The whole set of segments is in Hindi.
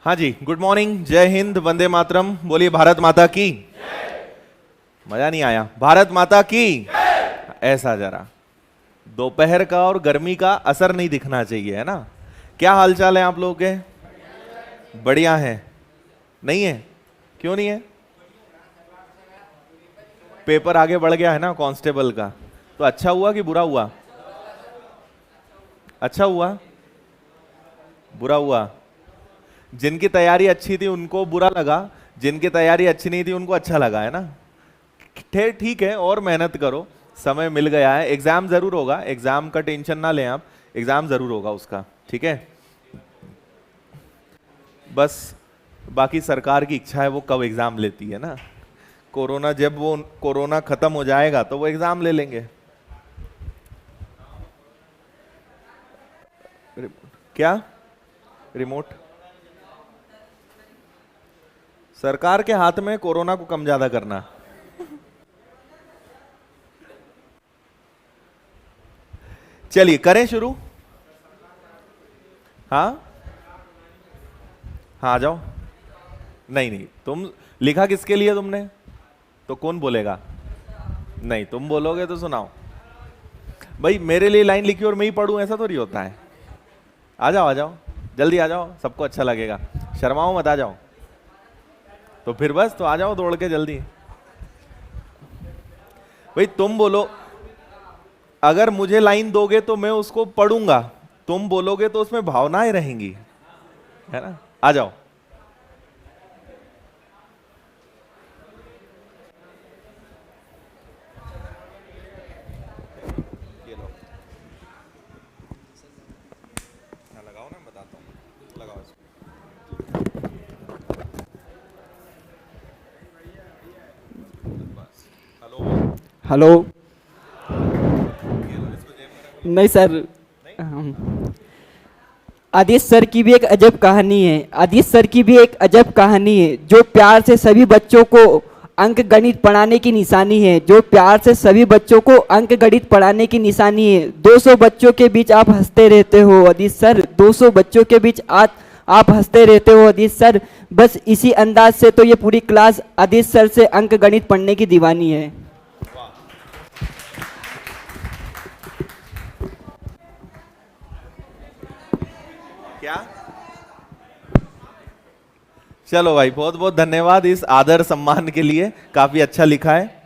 हाँ जी, गुड मॉर्निंग, जय हिंद, वंदे मातरम। बोलिए भारत माता की। मजा नहीं आया? भारत माता की। ऐसा जरा दोपहर का और गर्मी का असर नहीं दिखना चाहिए, है ना। क्या हालचाल है आप लोगों के? बढ़िया है। नहीं है? क्यों नहीं है? पेपर आगे बढ़ गया है ना कांस्टेबल का, तो अच्छा हुआ कि बुरा हुआ? अच्छा हुआ? बुरा हुआ? जिनकी तैयारी अच्छी थी उनको बुरा लगा, जिनकी तैयारी अच्छी नहीं थी उनको अच्छा लगा, है ना। ठीक है, और मेहनत करो, समय मिल गया है। एग्जाम जरूर होगा, एग्जाम का टेंशन ना लें आप, एग्जाम जरूर होगा उसका, ठीक है। बस बाकी सरकार की इच्छा है वो कब एग्जाम लेती है ना। कोरोना, जब वो कोरोना खत्म हो जाएगा तो वो एग्जाम ले लेंगे। क्या रिमोट? सरकार के हाथ में कोरोना को कम ज्यादा करना। चलिए करें शुरू। हाँ हाँ, आ जाओ। नहीं नहीं, तुम लिखा किसके लिए तुमने? तो कौन बोलेगा? नहीं, तुम बोलोगे तो सुनाओ। भाई मेरे लिए लाइन लिखी और मैं ही पढ़ूं, ऐसा तो नहीं होता है। आ जाओ आ जाओ, जल्दी आ जाओ, सबको अच्छा लगेगा। शर्माओ मत, आ जाओ। तो फिर बस, तो आ जाओ दौड़ के जल्दी। भाई तुम बोलो, अगर मुझे लाइन दोगे तो मैं उसको पढ़ूंगा, तुम बोलोगे तो उसमें भावनाएं रहेंगी, है ना। आ जाओ। ये लो, लगाओ ना, बताता हूँ, लगाओ इसको। बस। हेलो। हेलो। ये लो, इसको जेब में रख लो। नहीं सर। नहीं। आदिश सर की भी एक अजब कहानी है। आदिश सर की भी एक अजब कहानी है, जो प्यार से सभी बच्चों को अंक गणित पढ़ाने की निशानी है। जो प्यार से सभी बच्चों को अंक गणित पढ़ाने की निशानी है। 200 बच्चों के बीच आप हंसते रहते हो आदिश सर, 200 बच्चों के बीच आप हंसते रहते हो आदिश सर। बस इसी अंदाज से तो ये पूरी क्लास आदिश सर से अंक गणित पढ़ने की दीवानी है। क्या? चलो भाई, बहुत बहुत धन्यवाद इस आदर सम्मान के लिए, काफी अच्छा लिखा है।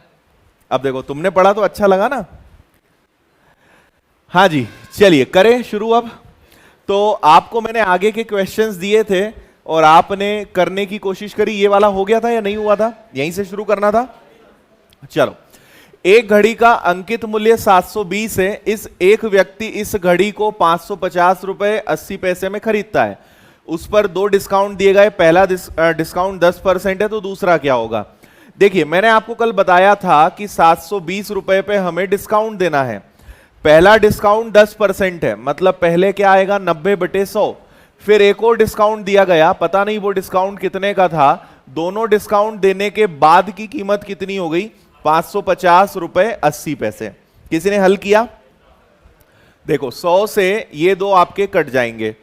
अब देखो, तुमने पढ़ा तो अच्छा लगा ना। हाँ जी, चलिए करें शुरू अब। तो आपको मैंने आगे के क्वेश्चंस दिए थे और आपने करने की कोशिश करी। ये वाला हो गया था या नहीं हुआ था? यहीं से शुरू करना था। चलो, एक घड़ी का अंकित मूल्य 720 है। इस एक व्यक्ति इस घड़ी को 550 रुपए 80 पैसे में खरीदता है। उस पर दो डिस्काउंट दिए गए, पहला डिस्काउंट 10% है, तो दूसरा क्या होगा? देखिए, मैंने आपको कल बताया था कि 720 रुपए पे हमें डिस्काउंट देना है। पहला डिस्काउंट 10% है, मतलब पहले क्या आएगा? 90/100। फिर एक और डिस्काउंट दिया गया, पता नहीं वो डिस्काउंट कितने का था। दोनों डिस्काउंट देने के बाद की कीमत कितनी हो गई? 550 रुपए 80 पैसे। किसी ने हल किया? देखो, 100 से ये दो आपके कट जाएंगे।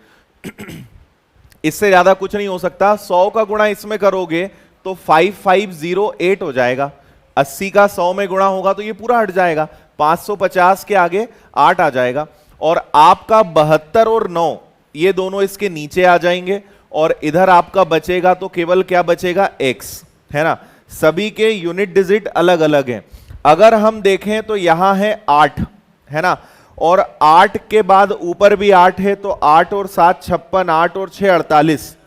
इससे ज्यादा कुछ नहीं हो सकता। 100 का गुणा इसमें करोगे तो 5508 हो जाएगा। 80 का 100 में गुणा होगा तो ये पूरा हट जाएगा। 550 के आगे 8 आ जाएगा। और आपका 72 और 9 ये दोनों इसके नीचे आ जाएंगे। और इधर आपका बचेगा तो केवल क्या बचेगा? x, है ना। सभी के यूनिट डिजिट अलग अलग हैं। अगर हम देखें तो यहां है 8, है ना। और 8 के बाद ऊपर भी 8 है, तो 8 और 7 56, 8 और 6 48,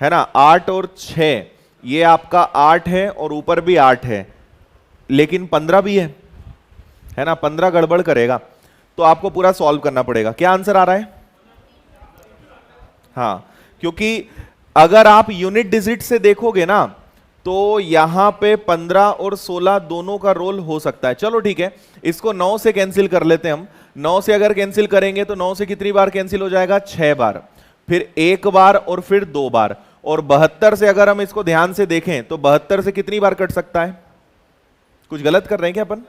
है ना। 8 और 6 ये आपका 8 है और ऊपर भी 8 है, लेकिन 15 भी है ना। 15 गड़बड़ करेगा, तो आपको पूरा सॉल्व करना पड़ेगा। क्या आंसर आ रहा है? हाँ, क्योंकि अगर आप यूनिट डिजिट से देखोगे ना तो यहां पे 15 और 16 दोनों का रोल हो सकता है। चलो ठीक है, इसको 9 से कैंसिल कर लेते हैं हम। 9 से अगर कैंसिल करेंगे तो 9 से कितनी बार कैंसिल हो जाएगा? 6 बार, फिर 1 बार और फिर 2 बार। और 72 से अगर हम इसको ध्यान से देखें तो 72 से कितनी बार कट सकता है? कुछ गलत कर रहे हैं क्या अपन?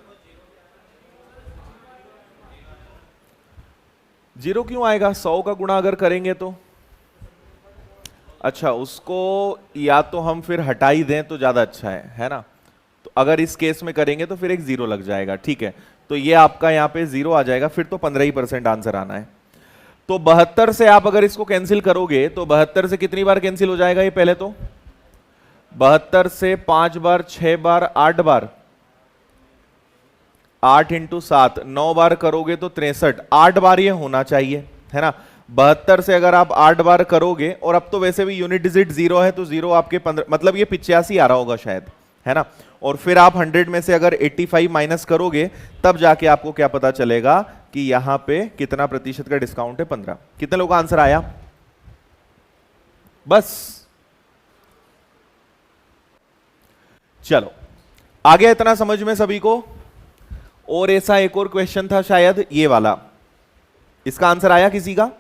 0 क्यों आएगा? 100 का गुणा अगर करेंगे तो अच्छा, उसको या तो हम फिर हटा ही दें तो ज्यादा अच्छा है ना। तो अगर इस केस में करेंगे तो फिर एक जीरो लग जाएगा, ठीक है। तो ये आपका यहाँ पे जीरो आ जाएगा, फिर तो 15% आंसर आना है। तो 72 से आप अगर इसको कैंसिल करोगे तो 72 से कितनी बार कैंसिल हो जाएगा ये पहले तो? 72 से 5 बार, 6 बार, 8 बार, 8 इंटू 7, 9 बार करोगे तो 63, 8 बार ये होना चाहिए, है ना। 72 से अगर आप 8 बार करोगे, और अब तो वैसे भी यूनिट डिजिट जीरो है तो जीरो आपके 15, मतलब ये 85 आ रहा होगा शायद, है ना। और फिर आप 100 में से अगर 85 माइनस करोगे तब जाके आपको क्या पता चलेगा कि यहां पे कितना प्रतिशत का डिस्काउंट है, 15। कितने लोगों का आंसर आया? बस चलो आगे, इतना समझ में सभी को? और ऐसा एक और क्वेश्चन था शायद ये वाला, इसका आंसर आया किसी का?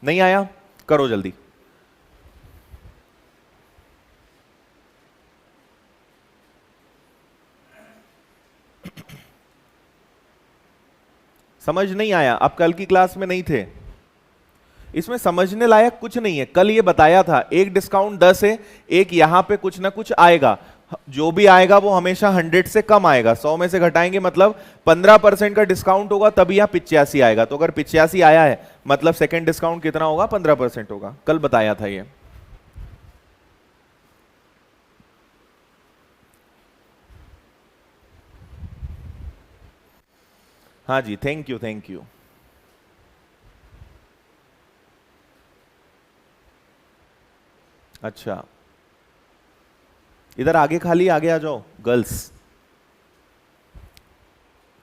नहीं आया? करो जल्दी। समझ नहीं आया? आप कल की क्लास में नहीं थे? इसमें समझने लायक कुछ नहीं है, कल ये बताया था एक डिस्काउंट 10 है, एक यहां पे कुछ ना कुछ आएगा, जो भी आएगा वो हमेशा 100 से कम आएगा, 100 में से घटाएंगे मतलब 15% का डिस्काउंट होगा, तभी यहां 85 आएगा। तो अगर 85 आया है मतलब सेकंड डिस्काउंट कितना होगा? 15% होगा, कल बताया था ये। हाँ जी, थैंक यू थैंक यू। अच्छा, इधर आगे खाली आगे आ जाओ गर्ल्स,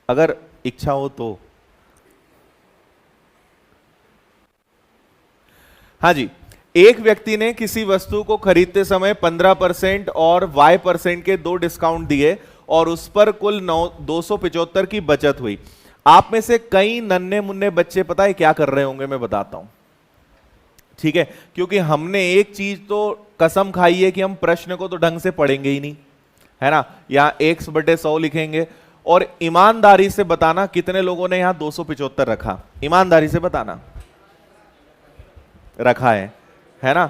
अगर इच्छा हो तो। हाँ जी, एक व्यक्ति ने किसी वस्तु को खरीदते समय 15% और Y% के 2 डिस्काउंट दिए और उस पर कुल 275 की बचत हुई। आप में से कई नन्हे मुन्ने बच्चे पता है क्या कर रहे होंगे, मैं बताता हूं, ठीक है। क्योंकि हमने एक चीज तो कसम खाई है कि हम प्रश्न को तो ढंग से पढ़ेंगे ही नहीं, है ना। यहां x/100 लिखेंगे, और ईमानदारी से बताना कितने लोगों ने यहां 275 रखा? ईमानदारी से बताना, रखा है ना।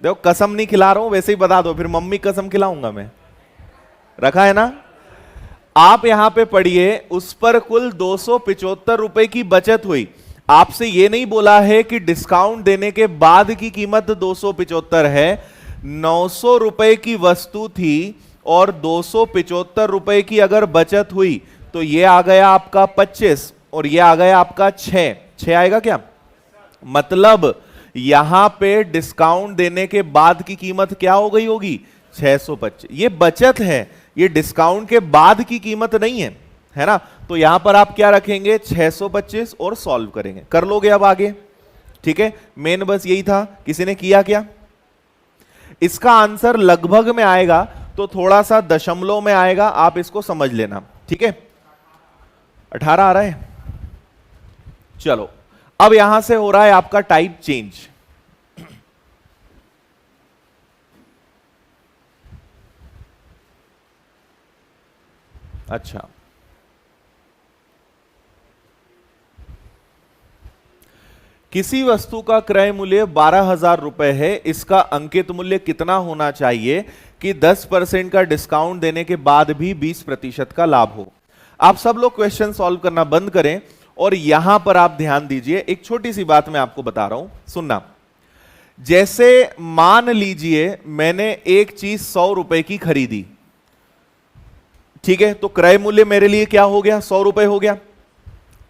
देखो कसम नहीं खिला रहा हूं, वैसे ही बता दो, फिर मम्मी कसम खिलाऊंगा मैं। रखा है ना। आप यहां पे पढ़िए, उस पर कुल 275 रुपए की बचत हुई। आपसे यह नहीं बोला है कि डिस्काउंट देने के बाद की कीमत 275 है। 900 रुपए की वस्तु थी और 275 रुपए की अगर बचत हुई तो यह आ गया आपका 25 और यह आ गया आपका 6 आएगा क्या? मतलब यहां पे डिस्काउंट देने के बाद की कीमत क्या हो गई होगी? 625। ये बचत है, ये डिस्काउंट के बाद की कीमत नहीं है, है ना। तो यहां पर आप क्या रखेंगे? 625 और सॉल्व करेंगे। कर लोगे अब आगे? ठीक है, मेन बस यही था। किसी ने किया क्या? इसका आंसर लगभग में आएगा तो थोड़ा सा दशमलव में आएगा, आप इसको समझ लेना, ठीक है। 18 आ रहा है। चलो अब यहां से हो रहा है आपका टाइप चेंज। अच्छा, किसी वस्तु का क्रय मूल्य 12,000 रुपए है, इसका अंकित मूल्य कितना होना चाहिए कि 10% का डिस्काउंट देने के बाद भी 20% का लाभ हो? आप सब लोग क्वेश्चन सॉल्व करना बंद करें और यहां पर आप ध्यान दीजिए। एक छोटी सी बात मैं आपको बता रहा हूं, सुनना। जैसे मान लीजिए मैंने एक चीज 100 रुपए की खरीदी, ठीक है, तो क्रय मूल्य मेरे लिए क्या हो गया? 100 रुपए हो गया।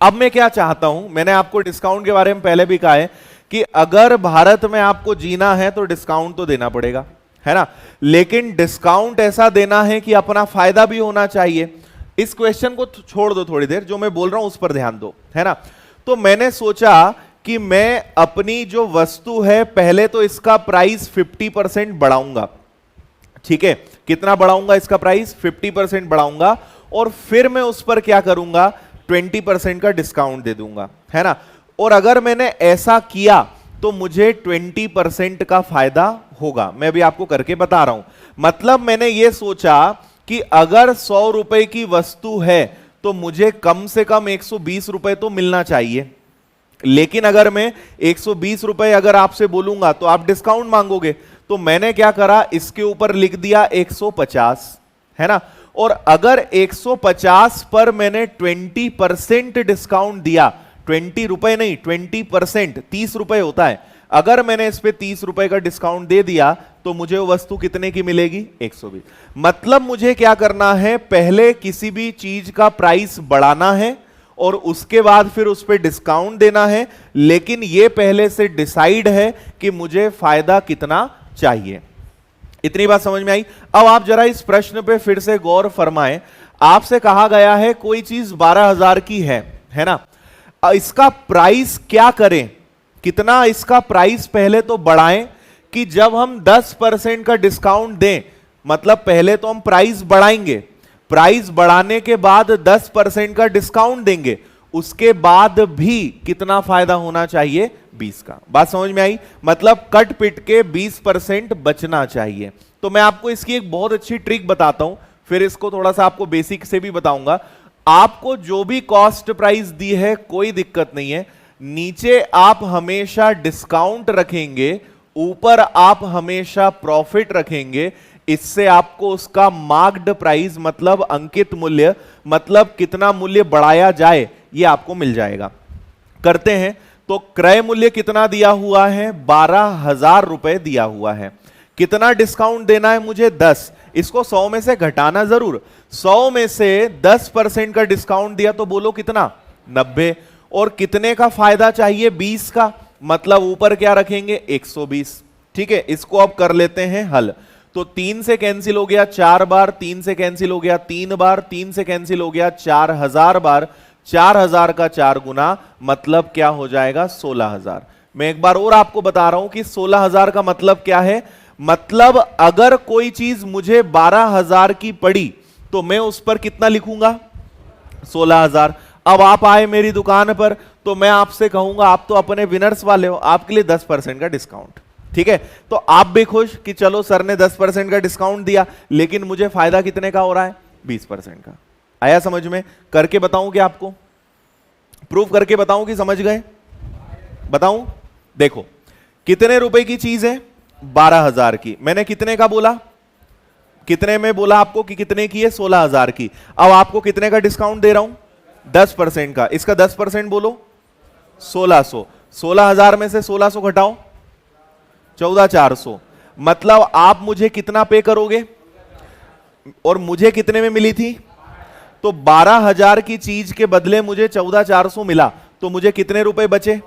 अब मैं क्या चाहता हूं, मैंने आपको डिस्काउंट के बारे में पहले भी कहा है कि अगर भारत में आपको जीना है तो डिस्काउंट तो देना पड़ेगा, है ना। लेकिन डिस्काउंट ऐसा देना है कि अपना फायदा भी होना चाहिए। इस क्वेश्चन को छोड़ दो थोड़ी देर, जो मैं बोल रहा हूं उस पर ध्यान दो, है ना। तो मैंने सोचा कि मैं अपनी जो वस्तु है पहले तो इसका प्राइस 50% बढ़ाऊंगा, ठीक है। कितना बढ़ाऊंगा इसका प्राइस? 50% बढ़ाऊंगा, और फिर मैं उस पर क्या करूंगा? 20% का डिस्काउंट दे दूंगा, है ना। और अगर मैंने ऐसा किया तो मुझे 20% का फायदा होगा। मैं भी आपको करके बता रहा हूं। मतलब मैंने ये सोचा कि अगर 100 रुपए की वस्तु है तो मुझे कम से कम 120 रुपए तो मिलना चाहिए, लेकिन अगर मैं 120 रुपए अगर आपसे बोलूंगा तो आप डिस्काउंट मांगोगे, तो मैंने क्या करा, इसके ऊपर लिख दिया 150, है ना। और अगर 150 पर मैंने 20% डिस्काउंट दिया, 20 रुपए नहीं 20%, 30 रुपए होता है, अगर मैंने इस पे 30 रुपए का डिस्काउंट दे दिया तो मुझे वो वस्तु कितने की मिलेगी, 120। मतलब मुझे क्या करना है, पहले किसी भी चीज का प्राइस बढ़ाना है और उसके बाद फिर उस पर डिस्काउंट देना है, लेकिन यह पहले से डिसाइड है कि मुझे फायदा कितना चाहिए। इतनी बात समझ में आई। अब आप जरा इस प्रश्न पे फिर से गौर फरमाएं। आपसे कहा गया है कोई चीज 12,000 की है ना, इसका प्राइस क्या करें, कितना इसका प्राइस पहले तो बढ़ाएं कि जब हम 10% का डिस्काउंट दें, मतलब पहले तो हम प्राइस बढ़ाएंगे, प्राइस बढ़ाने के बाद 10% का डिस्काउंट देंगे, उसके बाद भी कितना फायदा होना चाहिए, 20 का। बात समझ में आई, मतलब कट पिट के 20% बचना चाहिए। तो मैं आपको इसकी एक बहुत अच्छी ट्रिक बताता हूं, फिर इसको थोड़ा सा आपको बेसिक से भी बताऊंगा। आपको जो भी कॉस्ट प्राइस दी है कोई दिक्कत नहीं है, नीचे आप हमेशा डिस्काउंट रखेंगे, ऊपर आप हमेशा प्रॉफिट रखेंगे। इससे आपको उसका मार्क्ड प्राइस मतलब अंकित मूल्य, मतलब कितना मूल्य बढ़ाया जाए, ये आपको मिल जाएगा। करते हैं, तो क्रय मूल्य कितना दिया हुआ है, 12,000 रुपए दिया हुआ है। कितना डिस्काउंट देना है मुझे, 10। इसको 100 में से घटाना जरूर, 100 में से 10% का डिस्काउंट दिया तो बोलो कितना, 90। और कितने का फायदा चाहिए, 20 का, मतलब ऊपर क्या रखेंगे, 120। ठीक है, इसको अब कर लेते हैं हल। तो 3 से कैंसिल हो गया 4 बार, 3 से कैंसिल हो गया 3 बार, 3 से कैंसिल हो गया 4000 बार, 4000 का 4 गुना, मतलब क्या हो जाएगा, 16,000। मैं एक बार और आपको बता रहा हूं कि 16,000 का मतलब क्या है, मतलब अगर कोई चीज मुझे 12,000 की पड़ी तो मैं उस पर कितना लिखूंगा, 16,000। अब आप आए मेरी दुकान पर तो मैं आपसे कहूंगा, आप तो अपने विनर्स वाले हो, आपके लिए 10% का डिस्काउंट। ठीक है, तो आप भी खुश कि चलो सर ने 10% का डिस्काउंट दिया, लेकिन मुझे फायदा कितने का हो रहा है, 20% का। आया समझ में? करके बताऊं कि आपको प्रूफ करके बताऊं कि समझ गए, बताऊं? देखो कितने रुपए की चीज है, 12,000 की। मैंने कितने का बोला, कितने में बोला आपको कि कितने की है, 16,000 की। अब आपको कितने का डिस्काउंट दे रहा हूं, 10% का। इसका 10% बोलो, 1600। 16,000 में से 1600 घटाओ, 14,400। मतलब आप मुझे कितना पे करोगे, और मुझे कितने में मिली थी, तो 12,000 की चीज के बदले मुझे 14,400 मिला, तो मुझे कितने रुपए बचे,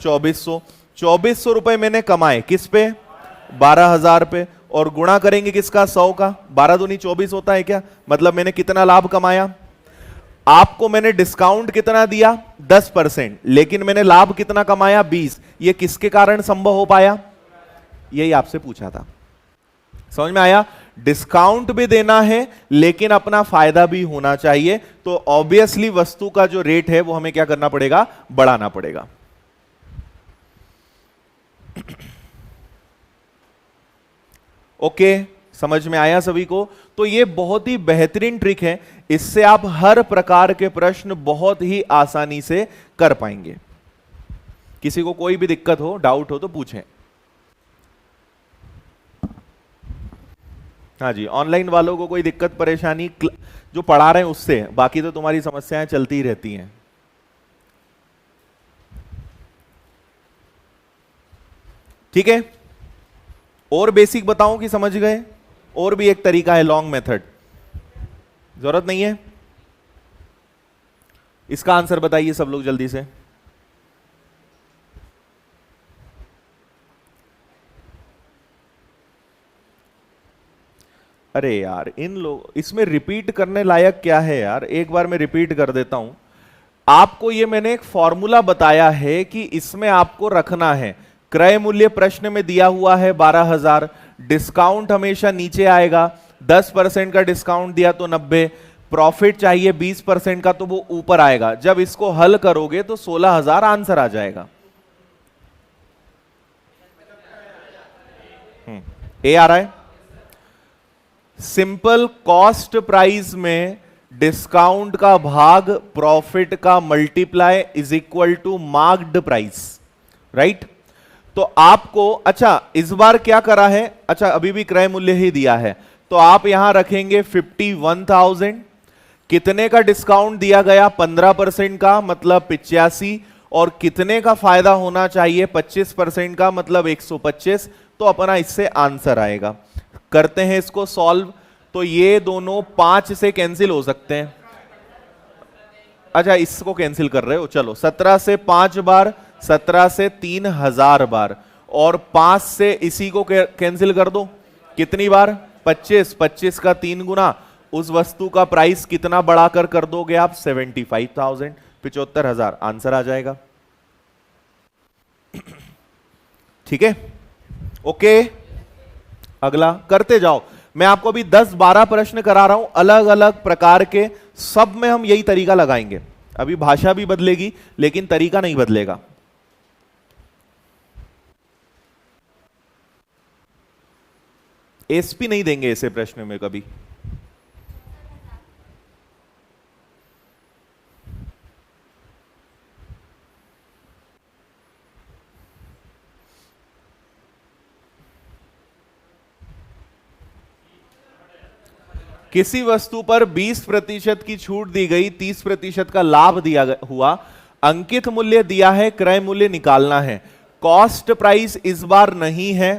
2400। 2400 रुपए मैंने कमाए किस पे, 12,000 पे, और गुणा करेंगे किसका, 100 का। 12 दूनी 24 होता है क्या, मतलब मैंने कितना लाभ कमाया। आपको मैंने डिस्काउंट कितना दिया, 10%, लेकिन मैंने लाभ कितना कमाया, 20। ये किसके कारण संभव हो पाया, यही आपसे पूछा था। समझ में आया? डिस्काउंट भी देना है लेकिन अपना फायदा भी होना चाहिए, तो ऑब्वियसली वस्तु का जो रेट है वो हमें क्या करना पड़ेगा, बढ़ाना पड़ेगा। ओके, समझ में आया सभी को? तो ये बहुत ही बेहतरीन ट्रिक है, इससे आप हर प्रकार के प्रश्न बहुत ही आसानी से कर पाएंगे। किसी को कोई भी दिक्कत हो, डाउट हो तो पूछें। हाँ जी, ऑनलाइन वालों को कोई दिक्कत परेशानी जो पढ़ा रहे हैं उससे, बाकी तो तुम्हारी समस्याएं चलती ही रहती हैं। ठीक है, और बेसिक बताऊं कि समझ गए? और भी एक तरीका है, लॉन्ग मेथड, जरूरत नहीं है? इसका आंसर बताइए सब लोग जल्दी से। अरे यार, इन लोग इसमें रिपीट करने लायक क्या है यार, एक बार मैं रिपीट कर देता हूं आपको। ये मैंने एक फॉर्मूला बताया है कि इसमें आपको रखना है, क्रय मूल्य प्रश्न में दिया हुआ है 12,000, डिस्काउंट हमेशा नीचे आएगा, 10% का डिस्काउंट दिया तो 90, प्रॉफिट चाहिए 20% का तो वो ऊपर आएगा। जब इसको हल करोगे तो 16,000 आंसर आ जाएगा। ए आ रहा है? सिंपल कॉस्ट प्राइस में डिस्काउंट का भाग प्रॉफिट का multiply is equal to marked price, right. तो आपको अच्छा इस बार क्या करा है, अच्छा अभी भी क्रय मूल्य ही दिया है, तो आप यहां रखेंगे 51,000। कितने का डिस्काउंट दिया गया, 15% का, मतलब 85, और कितने का फायदा होना चाहिए, 25% का, मतलब 125। तो अपना इससे आंसर आएगा। करते हैं इसको सॉल्व। तो ये दोनों 5 से कैंसिल हो सकते हैं। अच्छा इसको कैंसिल कर रहे हो, चलो 17 से 5 बार, 17 से 3000 बार, और 5 से इसी को कैंसिल कर दो, कितनी बार, 25, 25 का 3 गुना, उस वस्तु का प्राइस कितना बढ़ाकर कर दोगे आप, 75,000, 75,000 आंसर आ जाएगा। ठीक है, ओके, अगला करते जाओ। मैं आपको अभी 10-12 प्रश्न करा रहा हूं अलग अलग प्रकार के, सब में हम यही तरीका लगाएंगे। अभी भाषा भी बदलेगी लेकिन तरीका नहीं बदलेगा। एसपी नहीं देंगे ऐसे प्रश्न में कभी। किसी वस्तु पर 20% की छूट दी गई, 30% का लाभ दिया हुआ, अंकित मूल्य दिया है, क्रय मूल्य निकालना है। कॉस्ट प्राइस इस बार नहीं है,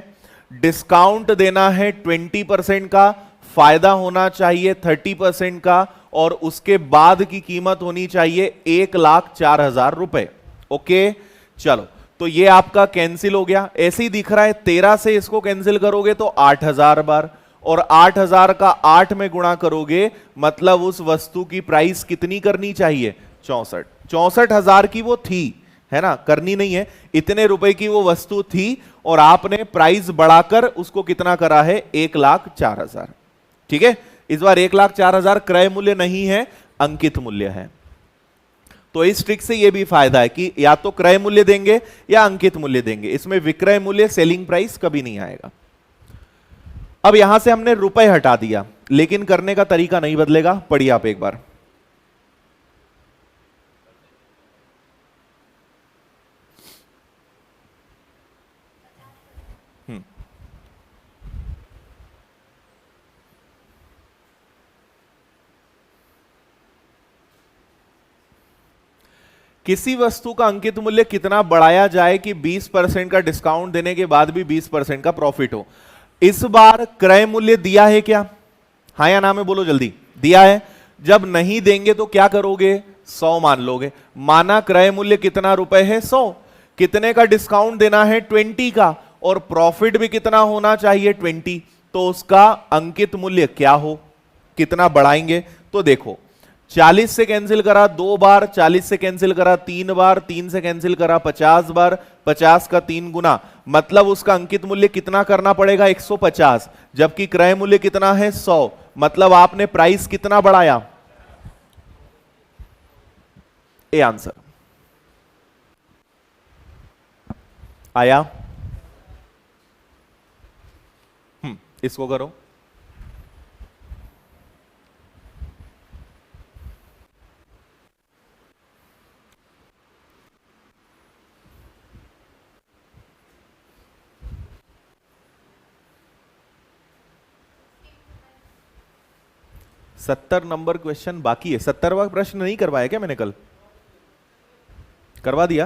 डिस्काउंट देना है 20% का, फायदा होना चाहिए 30% का, और उसके बाद की कीमत होनी चाहिए 1,04,000 रुपए। ओके चलो, तो ये आपका कैंसिल हो गया। ऐसे ही दिख रहा है, 13 से इसको कैंसिल करोगे तो 8,000 बार, और 8,000 का 8 में गुणा करोगे, मतलब उस वस्तु की प्राइस कितनी करनी चाहिए, 64। 64,000 की वो थी, है ना, करनी नहीं है, इतने रुपए की वो वस्तु थी, और आपने प्राइस बढ़ाकर उसको कितना करा है, 1,04,000। ठीक है, इस बार 1,04,000 क्रय मूल्य नहीं है, अंकित मूल्य है। तो इस ट्रिक से ये भी फायदा है कि या तो क्रय मूल्य देंगे या अंकित मूल्य देंगे, इसमें विक्रय मूल्य, सेलिंग प्राइस कभी नहीं आएगा। अब यहां से हमने रुपए हटा दिया, लेकिन करने का तरीका नहीं बदलेगा। पढ़िए आप एक बार। किसी वस्तु का अंकित मूल्य कितना बढ़ाया जाए कि 20% का डिस्काउंट देने के बाद भी 20% का प्रॉफिट हो। इस बार क्रय मूल्य दिया है क्या, हाँ या ना में बोलो जल्दी, दिया है। जब नहीं देंगे तो क्या करोगे, 100 मान लोगे। माना क्रय मूल्य कितना रुपए है, 100, कितने का डिस्काउंट देना है, 20 का, और प्रॉफिट भी कितना होना चाहिए, 20। तो उसका अंकित मूल्य क्या हो, कितना बढ़ाएंगे। तो देखो 40 से कैंसिल करा 2 बार, 40 से कैंसिल करा 3 बार, 3 से कैंसिल करा 50 बार, 50 का 3 गुना, मतलब उसका अंकित मूल्य कितना करना पड़ेगा, 150, जबकि क्रय मूल्य कितना है, 100, मतलब आपने प्राइस कितना बढ़ाया, ए आंसर आया। इसको करो। सत्तर नंबर क्वेश्चन बाकी है। 70वां प्रश्न नहीं करवाया क्या मैंने कल, करवा दिया?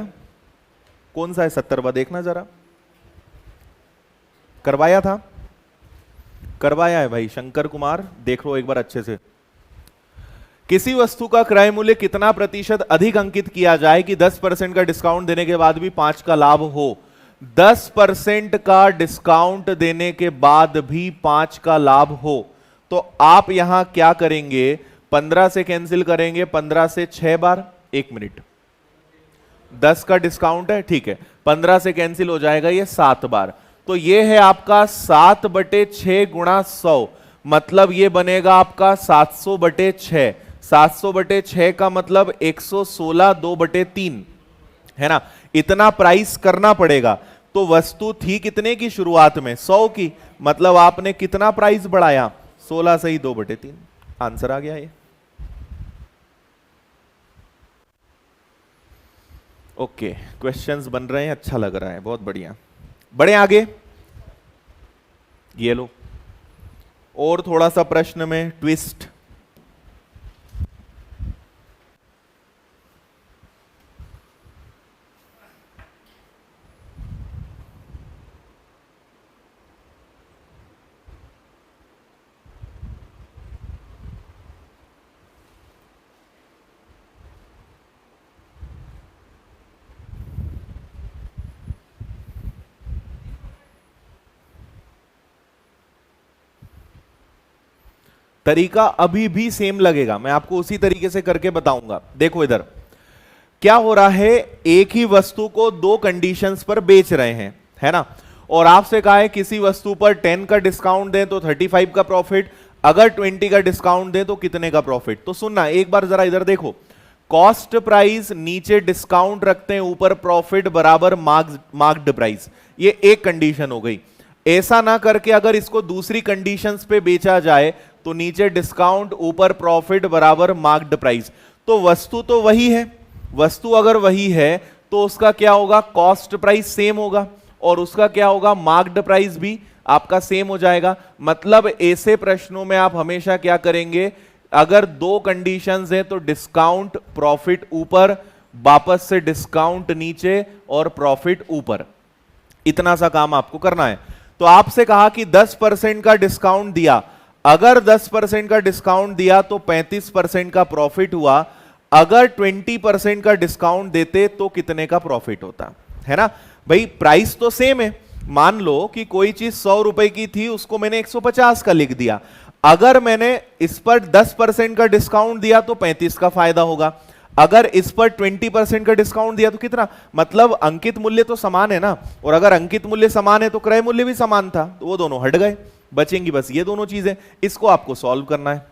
कौन सा है 70वां, देखना जरा। करवाया था, करवाया है भाई शंकर कुमार, देख लो एक बार अच्छे से। किसी वस्तु का क्रय मूल्य कितना प्रतिशत अधिक अंकित किया जाए कि 10% का डिस्काउंट देने के बाद भी 5 का लाभ हो। 10% का डिस्काउंट देने के बाद भी 5 का लाभ हो, तो आप यहां क्या करेंगे, 15 से कैंसिल करेंगे, 15 से 6 बार, 1 मिनट, 10 का डिस्काउंट है, ठीक है, 15 से कैंसिल हो जाएगा ये 7 बार, तो ये है आपका 7/6 गुणा 100, मतलब ये बनेगा आपका 700/6। 700/6 का मतलब 116 2/3 है ना, इतना प्राइस करना पड़ेगा। तो वस्तु थी कितने की शुरुआत में, 100 की, मतलब आपने कितना प्राइस बढ़ाया, 16 से ही 2/3, आंसर आ गया ये। ओके, क्वेश्चंस बन रहे हैं, अच्छा लग रहा है, बहुत बढ़िया। बढ़े आगे, ये लो और थोड़ा सा प्रश्न में ट्विस्ट। तरीका अभी भी सेम लगेगा, मैं आपको उसी तरीके से करके बताऊंगा। देखो इधर क्या हो रहा है, एक ही वस्तु को दो कंडीशंस पर बेच रहे हैं, है ना, और आपसे कहा है किसी वस्तु पर 10 का डिस्काउंट दें तो 35 का प्रॉफिट, अगर 20 का डिस्काउंट दें तो कितने का प्रॉफिट। तो सुनना एक बार जरा इधर देखो, कॉस्ट प्राइस नीचे डिस्काउंट रखते हैं, ऊपर प्रॉफिट बराबर मार्क्ड प्राइस, ये एक कंडीशन हो गई। ऐसा ना करके अगर इसको दूसरी कंडीशंस पे बेचा जाए तो नीचे डिस्काउंट ऊपर प्रॉफिट बराबर मार्क्ड प्राइस, तो वस्तु तो वही है, वस्तु अगर वही है तो उसका क्या होगा, कॉस्ट प्राइस सेम होगा और उसका क्या होगा, मार्क्ड प्राइस भी आपका सेम हो जाएगा। मतलब ऐसे प्रश्नों में आप हमेशा क्या करेंगे, अगर दो कंडीशंस हैं तो डिस्काउंट प्रॉफिट ऊपर, वापस से डिस्काउंट नीचे और प्रॉफिट ऊपर, इतना सा काम आपको करना है। तो आपसे कहा कि 10% का डिस्काउंट दिया, अगर 10% का डिस्काउंट दिया तो 35% का प्रॉफिट हुआ, अगर 20% का डिस्काउंट देते तो कितने का प्रॉफिट होता, है ना भाई। प्राइस तो सेम है, मान लो कि कोई चीज 100 रुपए की थी, उसको मैंने 150 का लिख दिया, अगर मैंने इस पर 10% का डिस्काउंट दिया तो 35 का फायदा होगा, अगर इस पर 20% का डिस्काउंट दिया तो कितना, मतलब अंकित मूल्य तो समान है ना, और अगर अंकित मूल्य समान है तो क्रय मूल्य भी समान था, तो वो दोनों हट गए, बचेंगी बस ये दोनों चीजें। इसको आपको सॉल्व करना है।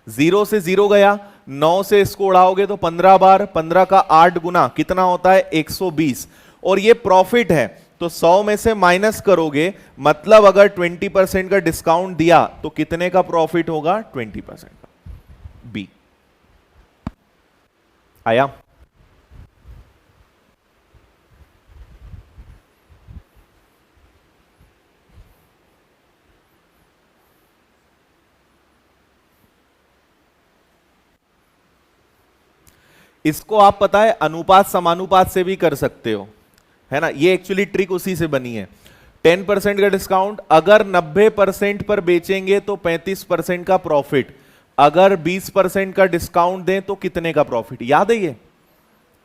0 से 0 गया, 9 से इसको उड़ाओगे तो 15 बार, 15 का 8 गुना कितना होता है, 120, और ये प्रॉफिट है तो 100 में से माइनस करोगे, मतलब अगर 20% का डिस्काउंट दिया तो कितने का प्रॉफिट होगा, 20% का। बी आया। इसको आप पता है अनुपात समानुपात से भी कर सकते हो, है ना, ये एक्चुअली ट्रिक उसी से बनी है। 10% का डिस्काउंट, अगर 90% पर बेचेंगे तो 35% का प्रॉफिट, अगर 20% का डिस्काउंट दें तो कितने का प्रॉफिट, याद है ये,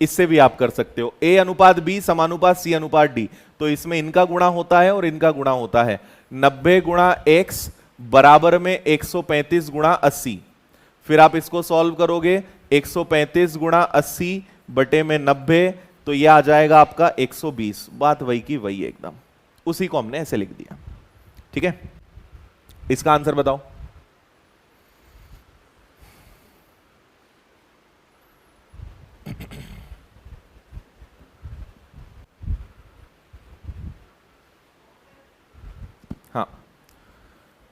इससे भी आप कर सकते हो। ए अनुपात बी समानुपात सी अनुपात डी, तो इसमें इनका गुणा होता है और इनका गुणा होता है, 90 गुणा एक्स बराबर में 135 गुणा 80, फिर आप इसको सॉल्व करोगे, 135 गुणा 80 बटे में 90, तो यह आ जाएगा आपका 120, बात वही की वही एकदम, उसी को हमने ऐसे लिख दिया, ठीक है। इसका आंसर बताओ। हाँ,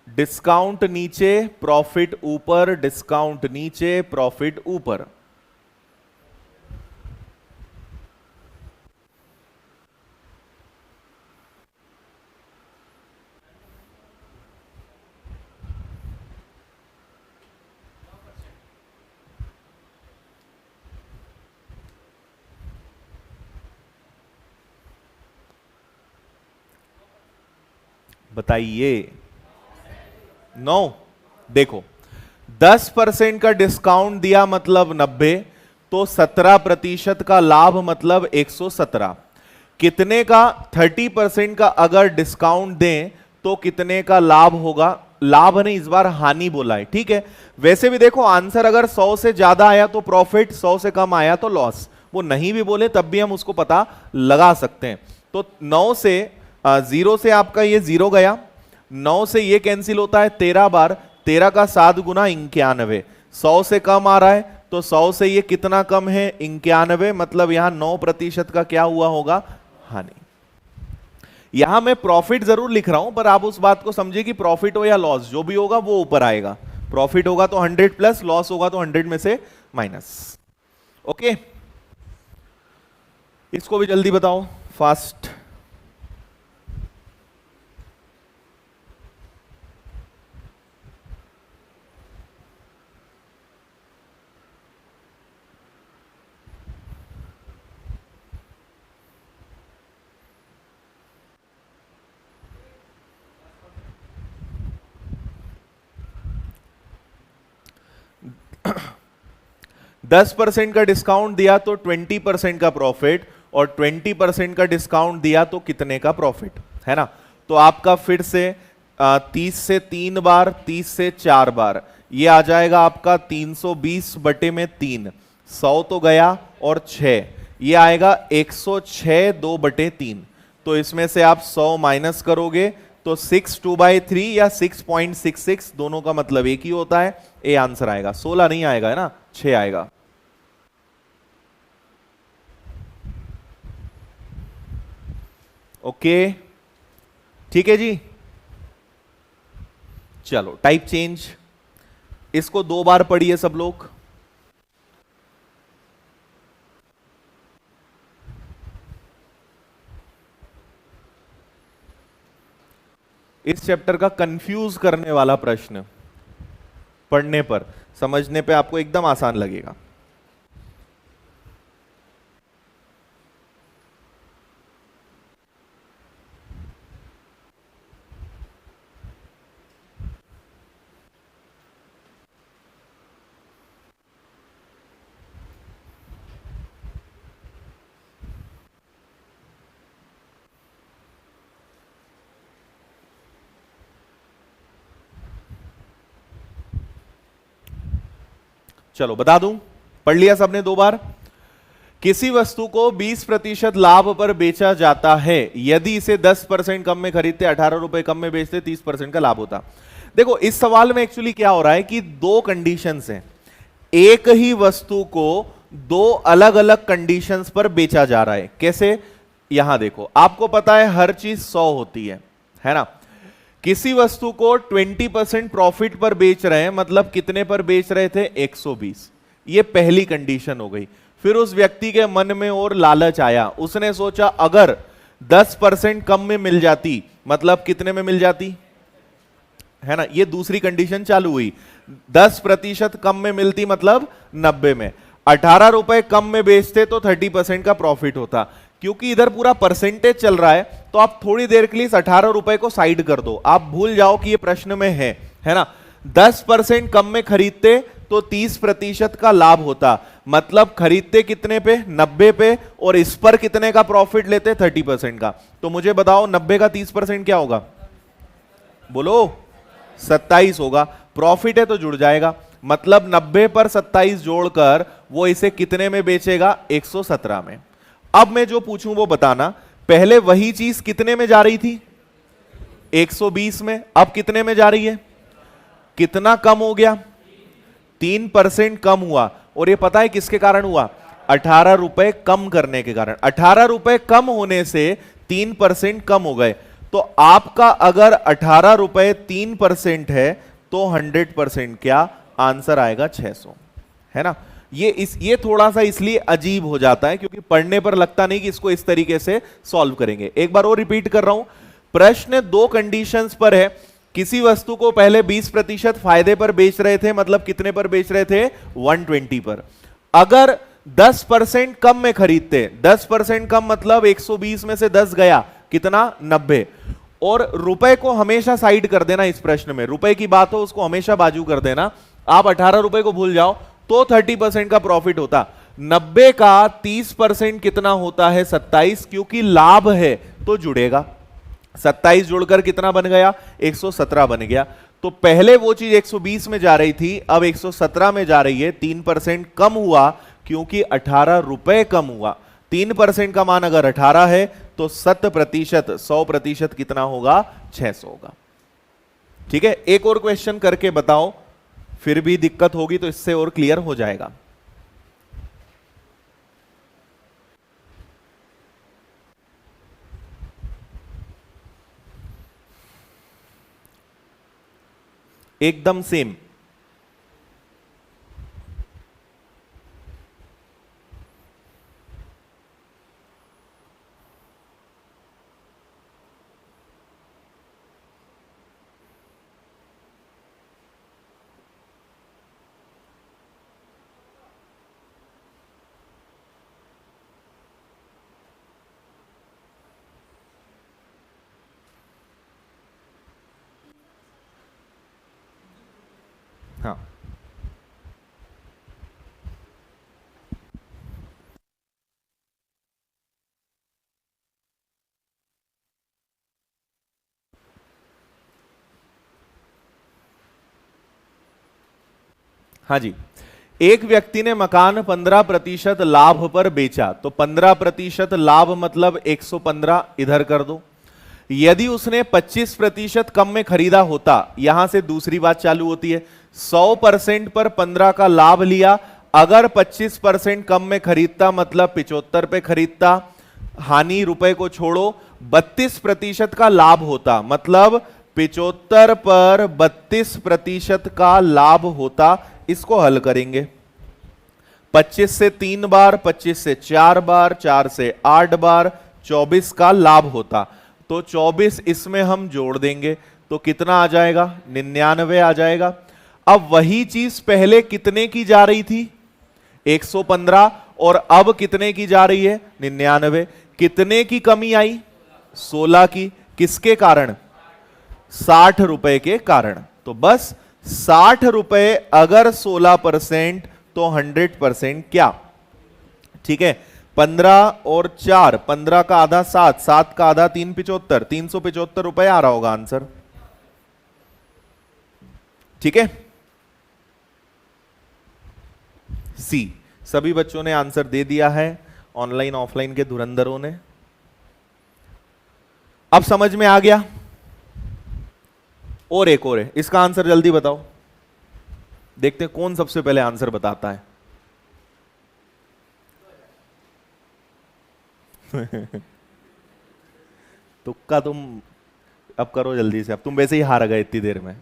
डिस्काउंट नीचे प्रॉफिट ऊपर, डिस्काउंट नीचे प्रॉफिट ऊपर, बताइए। 9, देखो 10% का डिस्काउंट दिया मतलब 90, तो 17% का लाभ मतलब 117, कितने का, 30% का अगर डिस्काउंट दें तो कितने का लाभ होगा, लाभ नहीं इस बार हानि बोला है, ठीक है। वैसे भी देखो आंसर अगर 100 से ज्यादा आया तो प्रॉफिट, 100 से कम आया तो लॉस, वो नहीं भी बोले तब भी हम उसको पता लगा सकते हैं। तो 9 से 0 से आपका ये 0 गया, 9 से ये कैंसिल होता है 13 बार, 13 का 7 गुना 91, 100 से कम आ रहा है तो 100 से ये कितना कम है, 91, मतलब यहां 9% का क्या हुआ होगा, हानि। यहां मैं प्रॉफिट जरूर लिख रहा हूं पर आप उस बात को समझिए कि प्रॉफिट हो या लॉस जो भी होगा वो ऊपर आएगा, प्रॉफिट होगा तो 100 प्लस, लॉस होगा तो 100 में से माइनस, ओके। इसको भी जल्दी बताओ, फास्ट। दस परसेंट का डिस्काउंट दिया तो 20% का प्रॉफिट, और 20% का डिस्काउंट दिया तो कितने का प्रॉफिट, है ना। तो आपका फिर से 30 से 3 बार, 30 से 4 बार, ये आ जाएगा आपका 320 बटे में 3, 100 तो गया और 6, ये आएगा 106 2 बटे 3। तो इसमें से आप 100 माइनस करोगे तो 6 2/3 या 6.66, दोनों का मतलब एक ही होता है। ए आंसर आएगा, 16 नहीं आएगा, है ना, 6 आएगा। ओके, ठीक है जी। चलो टाइप चेंज, इसको 2 बार पढ़िए सब लोग। इस चैप्टर का कंफ्यूज करने वाला प्रश्न पढ़ने पर, समझने पे आपको एकदम आसान लगेगा। चलो बता दूं, पढ़ लिया सबने 2 बार। किसी वस्तु को 20% लाभ पर बेचा जाता है यदि इसे 10% कम में खरीदते, 18 रुपए कम में बेचते, 30% का लाभ होता। देखो इस सवाल में एक्चुअली क्या हो रहा है कि 2 कंडीशंस हैं, एक ही वस्तु को 2 अलग अलग कंडीशंस पर बेचा जा रहा है। कैसे, यहां देखो, आपको पता है हर चीज 100 होती है ना। किसी वस्तु को 20% प्रॉफिट पर बेच रहे हैं, मतलब कितने पर बेच रहे थे, 120। ये पहली कंडीशन हो गई। फिर उस व्यक्ति के मन में और लालच आया, उसने सोचा अगर 10% कम में मिल जाती, मतलब कितने में मिल जाती, है ना, ये दूसरी कंडीशन चालू हुई। 10% कम में मिलती मतलब 90 में, 18 रुपए कम में बेचते तो 30% का प्रॉफिट होता। क्योंकि इधर पूरा परसेंटेज चल रहा है तो आप थोड़ी देर के लिए इस 18 रुपए को साइड कर दो, आप भूल जाओ कि ये प्रश्न में है ना। 10% कम में खरीदते तो 30% का लाभ होता, मतलब खरीदते कितने पे, 90 पे, और इस पर कितने का प्रॉफिट लेते, 30% का। तो मुझे बताओ 90 का 30% क्या होगा, बोलो, 27 होगा। प्रॉफिट है तो जुड़ जाएगा, मतलब 90 पर 27 जोड़कर वो इसे कितने में बेचेगा, 117 में। अब मैं जो पूछूं वो बताना, पहले वही चीज कितने में जा रही थी, 120 में, अब कितने में जा रही है, कितना कम हो गया, 3% कम हुआ। और ये पता है किसके कारण हुआ, 18 रुपए कम करने के कारण। 18 रुपए कम होने से 3% कम हो गए। तो आपका अगर 18 रुपए 3% है तो 100% क्या आंसर आएगा, 600, है ना। ये थोड़ा सा इसलिए अजीब हो जाता है क्योंकि पढ़ने पर लगता नहीं कि इसको इस तरीके से सॉल्व करेंगे। एक बार और रिपीट कर रहा हूं, प्रश्न 2 कंडीशंस पर है। किसी वस्तु को पहले 20% फायदे पर बेच रहे थे, मतलब कितने पर बेच रहे थे, 120 पर। अगर 10% कम में खरीदते, 10% कम मतलब 120 में से 10 गया, कितना, 90। और रुपए को हमेशा साइड कर देना, इस प्रश्न में रुपए की बात हो उसको हमेशा बाजू कर देना। आप 18 रुपए को भूल जाओ तो 30% का प्रॉफिट होता। 90 का 30% कितना होता है, 27, क्योंकि लाभ है तो जुड़ेगा। 27 जोड़कर कितना बन गया, 117 बन गया। तो पहले वो चीज 120 में जा रही थी, अब 117 में जा रही है। 3% कम हुआ क्योंकि 18 रुपए कम हुआ। 3% का मान अगर 18 है तो 7%, 100% कितना होगा, 600 होगा। ठीक है, एक और क्वेश्चन करके बताओ, फिर भी दिक्कत होगी तो इससे और क्लियर हो जाएगा। एकदम सेम। हाँ, हाँ जी। एक व्यक्ति ने मकान 15% लाभ पर बेचा, तो 15% लाभ मतलब 115 इधर कर दो। यदि उसने 25% कम में खरीदा होता, यहां से दूसरी बात चालू होती है। 100% पर 15 का लाभ लिया, अगर 25% कम में खरीदता मतलब 75 पे खरीदता, हानि रुपए को छोड़ो, 32% का लाभ होता, मतलब 75 पर 32% का लाभ होता। इसको हल करेंगे, 25 से 3 बार, 25 से 4 बार, 4 से 8 बार, 24 का लाभ होता। तो 24 इसमें हम जोड़ देंगे तो कितना आ जाएगा, 99 आ जाएगा। अब वही चीज पहले कितने की जा रही थी, 115, और अब कितने की जा रही है, 99। कितने की कमी आई, 16 की। किसके कारण, 60 रुपए के कारण। तो बस 60 रुपए अगर 16% तो 100% क्या, ठीक है। 15 और 4, 15 का आधा 7, 7 का आधा 375, 375 रुपए आ रहा होगा आंसर, ठीक है। सी, सभी बच्चों ने आंसर दे दिया है, ऑनलाइन ऑफलाइन के धुरंधरों ने। अब समझ में आ गया। और एक और है, इसका आंसर जल्दी बताओ, देखते हैं कौन सबसे पहले आंसर बताता है। तुक्का तुम अब करो जल्दी से, अब तुम वैसे ही हार गए इतनी देर में।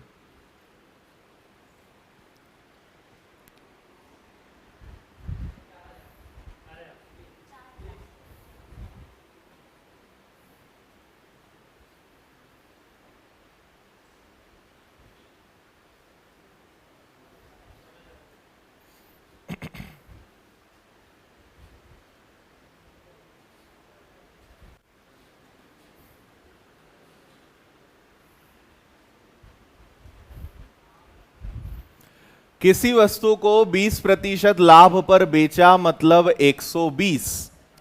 किसी वस्तु को 20% लाभ पर बेचा मतलब 120,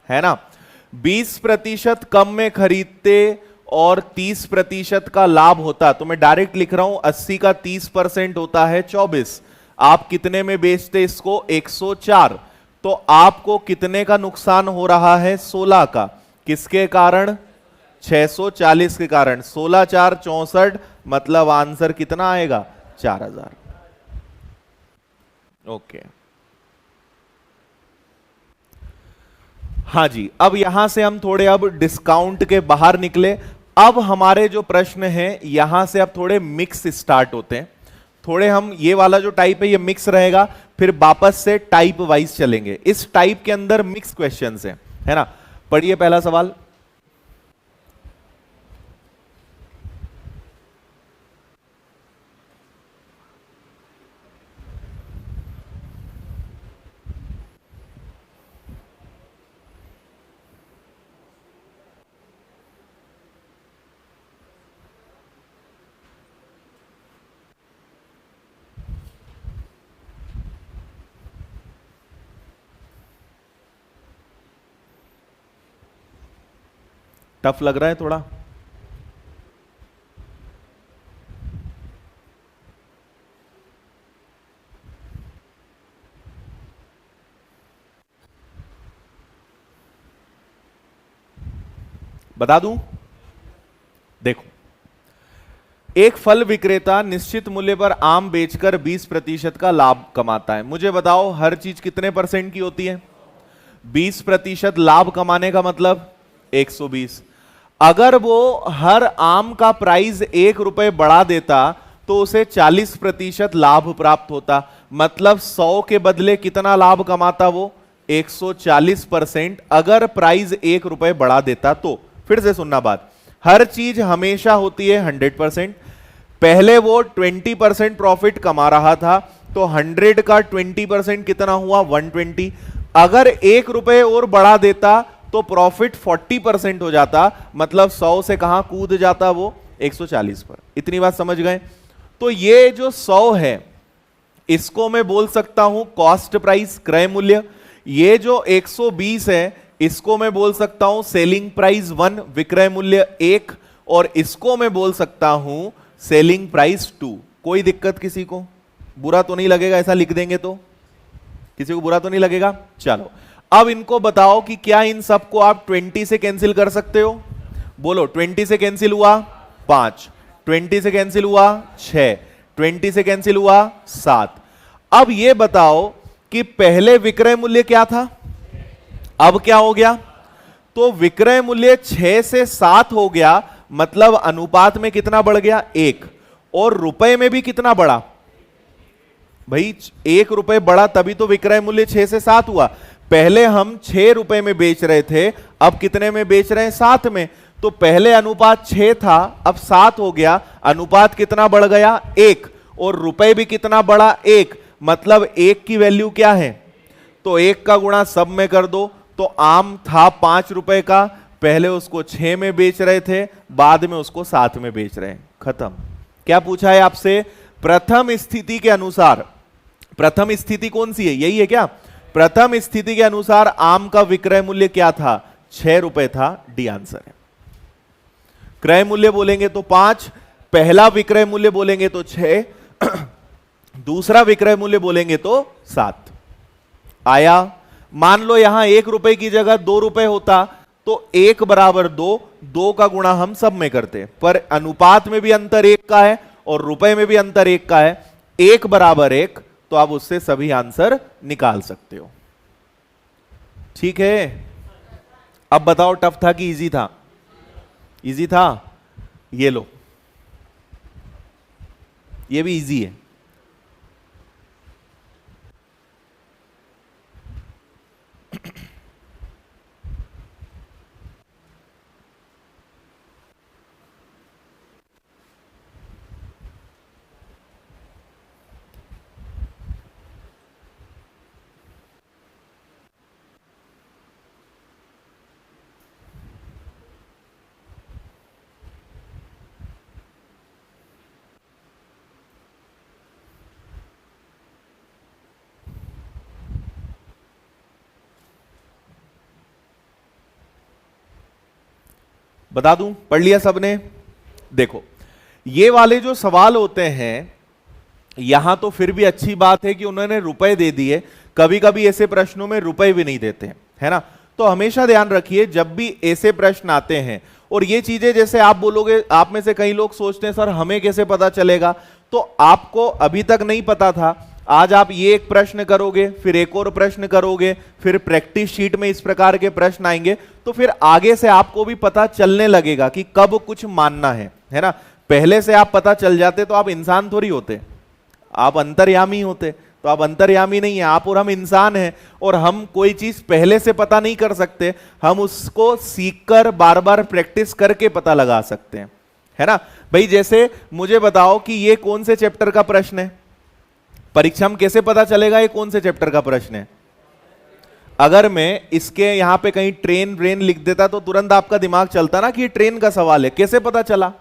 है ना। 20% कम में खरीदते और 30% का लाभ होता, तो मैं डायरेक्ट लिख रहा हूं 80 का 30% होता है 24। आप कितने में बेचते इसको, 104। तो आपको कितने का नुकसान हो रहा है, 16 का। किसके कारण, 640 के कारण। 16 4 64, मतलब आंसर कितना आएगा, 4000। ओके, हाँ जी। अब यहां से हम थोड़े अब डिस्काउंट के बाहर निकले। अब हमारे जो प्रश्न हैं यहां से अब थोड़े मिक्स स्टार्ट होते हैं। थोड़े हम, ये वाला जो टाइप है ये मिक्स रहेगा, फिर वापस से टाइप वाइज चलेंगे। इस टाइप के अंदर मिक्स क्वेश्चंस हैं, है ना। पढ़िए पहला सवाल। टफ लग रहा है थोड़ा, बता दूं। देखो, एक फल विक्रेता निश्चित मूल्य पर आम बेचकर 20% का लाभ कमाता है। मुझे बताओ हर चीज कितने परसेंट की होती है, 20% लाभ कमाने का मतलब 120। अगर वो हर आम का प्राइस 1 रुपए बढ़ा देता तो उसे 40% लाभ प्राप्त होता, मतलब 100 के बदले कितना लाभ कमाता वो, 140%। अगर प्राइस 1 रुपए बढ़ा देता तो, फिर से सुनना बात, हर चीज हमेशा होती है 100%। पहले वो 20% प्रॉफिट कमा रहा था, तो 100 का 20% कितना हुआ, 120। अगर 1 रुपए और बढ़ा देता तो प्रॉफिट 40% हो जाता, मतलब 100 से कहां कूद जाता वो, 140 पर। इतनी बात समझ गए। तो ये जो 100 है इसको मैं बोल सकता हूं कॉस्ट प्राइस, क्रय मूल्य। ये जो 120 है इसको मैं बोल सकता हूं सेलिंग प्राइस 1, विक्रय मूल्य 1, और इसको मैं बोल सकता हूं सेलिंग प्राइस 2। कोई दिक्कत किसी को? बुरा तो नहीं लगेगा ऐसा लिख देंगे तो? किसी को बुरा तो नहीं लगेगा? चलो अब इनको बताओ कि क्या इन सबको आप 20 से कैंसिल कर सकते हो? बोलो 20 से कैंसिल हुआ 5, 20 से कैंसिल हुआ 6, 20 से कैंसिल हुआ 7। अब ये बताओ कि पहले विक्रय मूल्य क्या था, अब क्या हो गया? तो विक्रय मूल्य 6 से 7 हो गया, मतलब अनुपात में कितना बढ़ गया? 1। और रुपए में भी कितना बढ़ा भाई? 1 रुपए बढ़ा, तभी तो विक्रय मूल्य 6 से 7 हुआ। पहले हम 6 रुपए में बेच रहे थे, अब कितने में बेच रहे हैं? 7 में। तो पहले अनुपात 6 था, अब 7 हो गया, अनुपात कितना बढ़ गया? 1। और रुपए भी कितना बढ़ा? 1। मतलब 1 की वैल्यू क्या है? तो 1 का गुणा सब में कर दो। तो आम था 5 रुपए का, पहले उसको 6 में बेच रहे थे, बाद में उसको 7 में बेच रहे हैं। खत्म। क्या पूछा है आपसे? प्रथम स्थिति के अनुसार, प्रथम स्थिति कौन सी है? यही है क्या? प्रथम स्थिति के अनुसार आम का विक्रय मूल्य क्या था? 6 रुपए था। डी आंसर है। क्रय मूल्य बोलेंगे तो 5, पहला विक्रय मूल्य बोलेंगे तो 6, दूसरा विक्रय मूल्य बोलेंगे तो 7। आया? मान लो यहां 1 रुपए की जगह 2 रुपए होता तो 1 बराबर 2, 2 का गुणा हम सब में करते, पर अनुपात में भी अंतर 1 का है और रुपए में भी अंतर 1 का है। 1 बराबर 1, तो आप उससे सभी आंसर निकाल सकते हो। ठीक है? अब बताओ टफ था कि इजी था? इजी था। ये लो, ये भी इजी है। बता दूं? पढ़ लिया सबने? देखो, ये वाले जो सवाल होते हैं, यहां तो फिर भी अच्छी बात है कि उन्होंने रुपए दे दिए। कभी कभी ऐसे प्रश्नों में रुपए भी नहीं देते हैं, है ना? तो हमेशा ध्यान रखिए जब भी ऐसे प्रश्न आते हैं, और ये चीजें जैसे आप बोलोगे, आप में से कई लोग सोचते हैं सर हमें कैसे पता चलेगा? तो आपको अभी तक नहीं पता था, आज आप ये एक प्रश्न करोगे, फिर एक और प्रश्न करोगे, फिर प्रैक्टिस शीट में इस प्रकार के प्रश्न आएंगे, तो फिर आगे से आपको भी पता चलने लगेगा कि कब कुछ मानना है ना? पहले से आप पता चल जाते तो आप इंसान थोड़ी होते, आप अंतर्यामी होते। तो आप अंतर्यामी नहीं है, आप और हम इंसान हैं, और हम कोई चीज पहले से पता नहीं कर सकते, हम उसको सीखकर बार बार प्रैक्टिस करके पता लगा सकते हैं, है ना? भाई जैसे मुझे बताओ कि ये कौन से चैप्टर का प्रश्न है? परीक्षा में कैसे पता चलेगा ये कौन से चैप्टर का प्रश्न है? अगर मैं इसके यहां पे कहीं ट्रेन ब्रेन लिख देता तो तुरंत आपका दिमाग चलता ना कि ये ट्रेन का सवाल है। कैसे पता चला?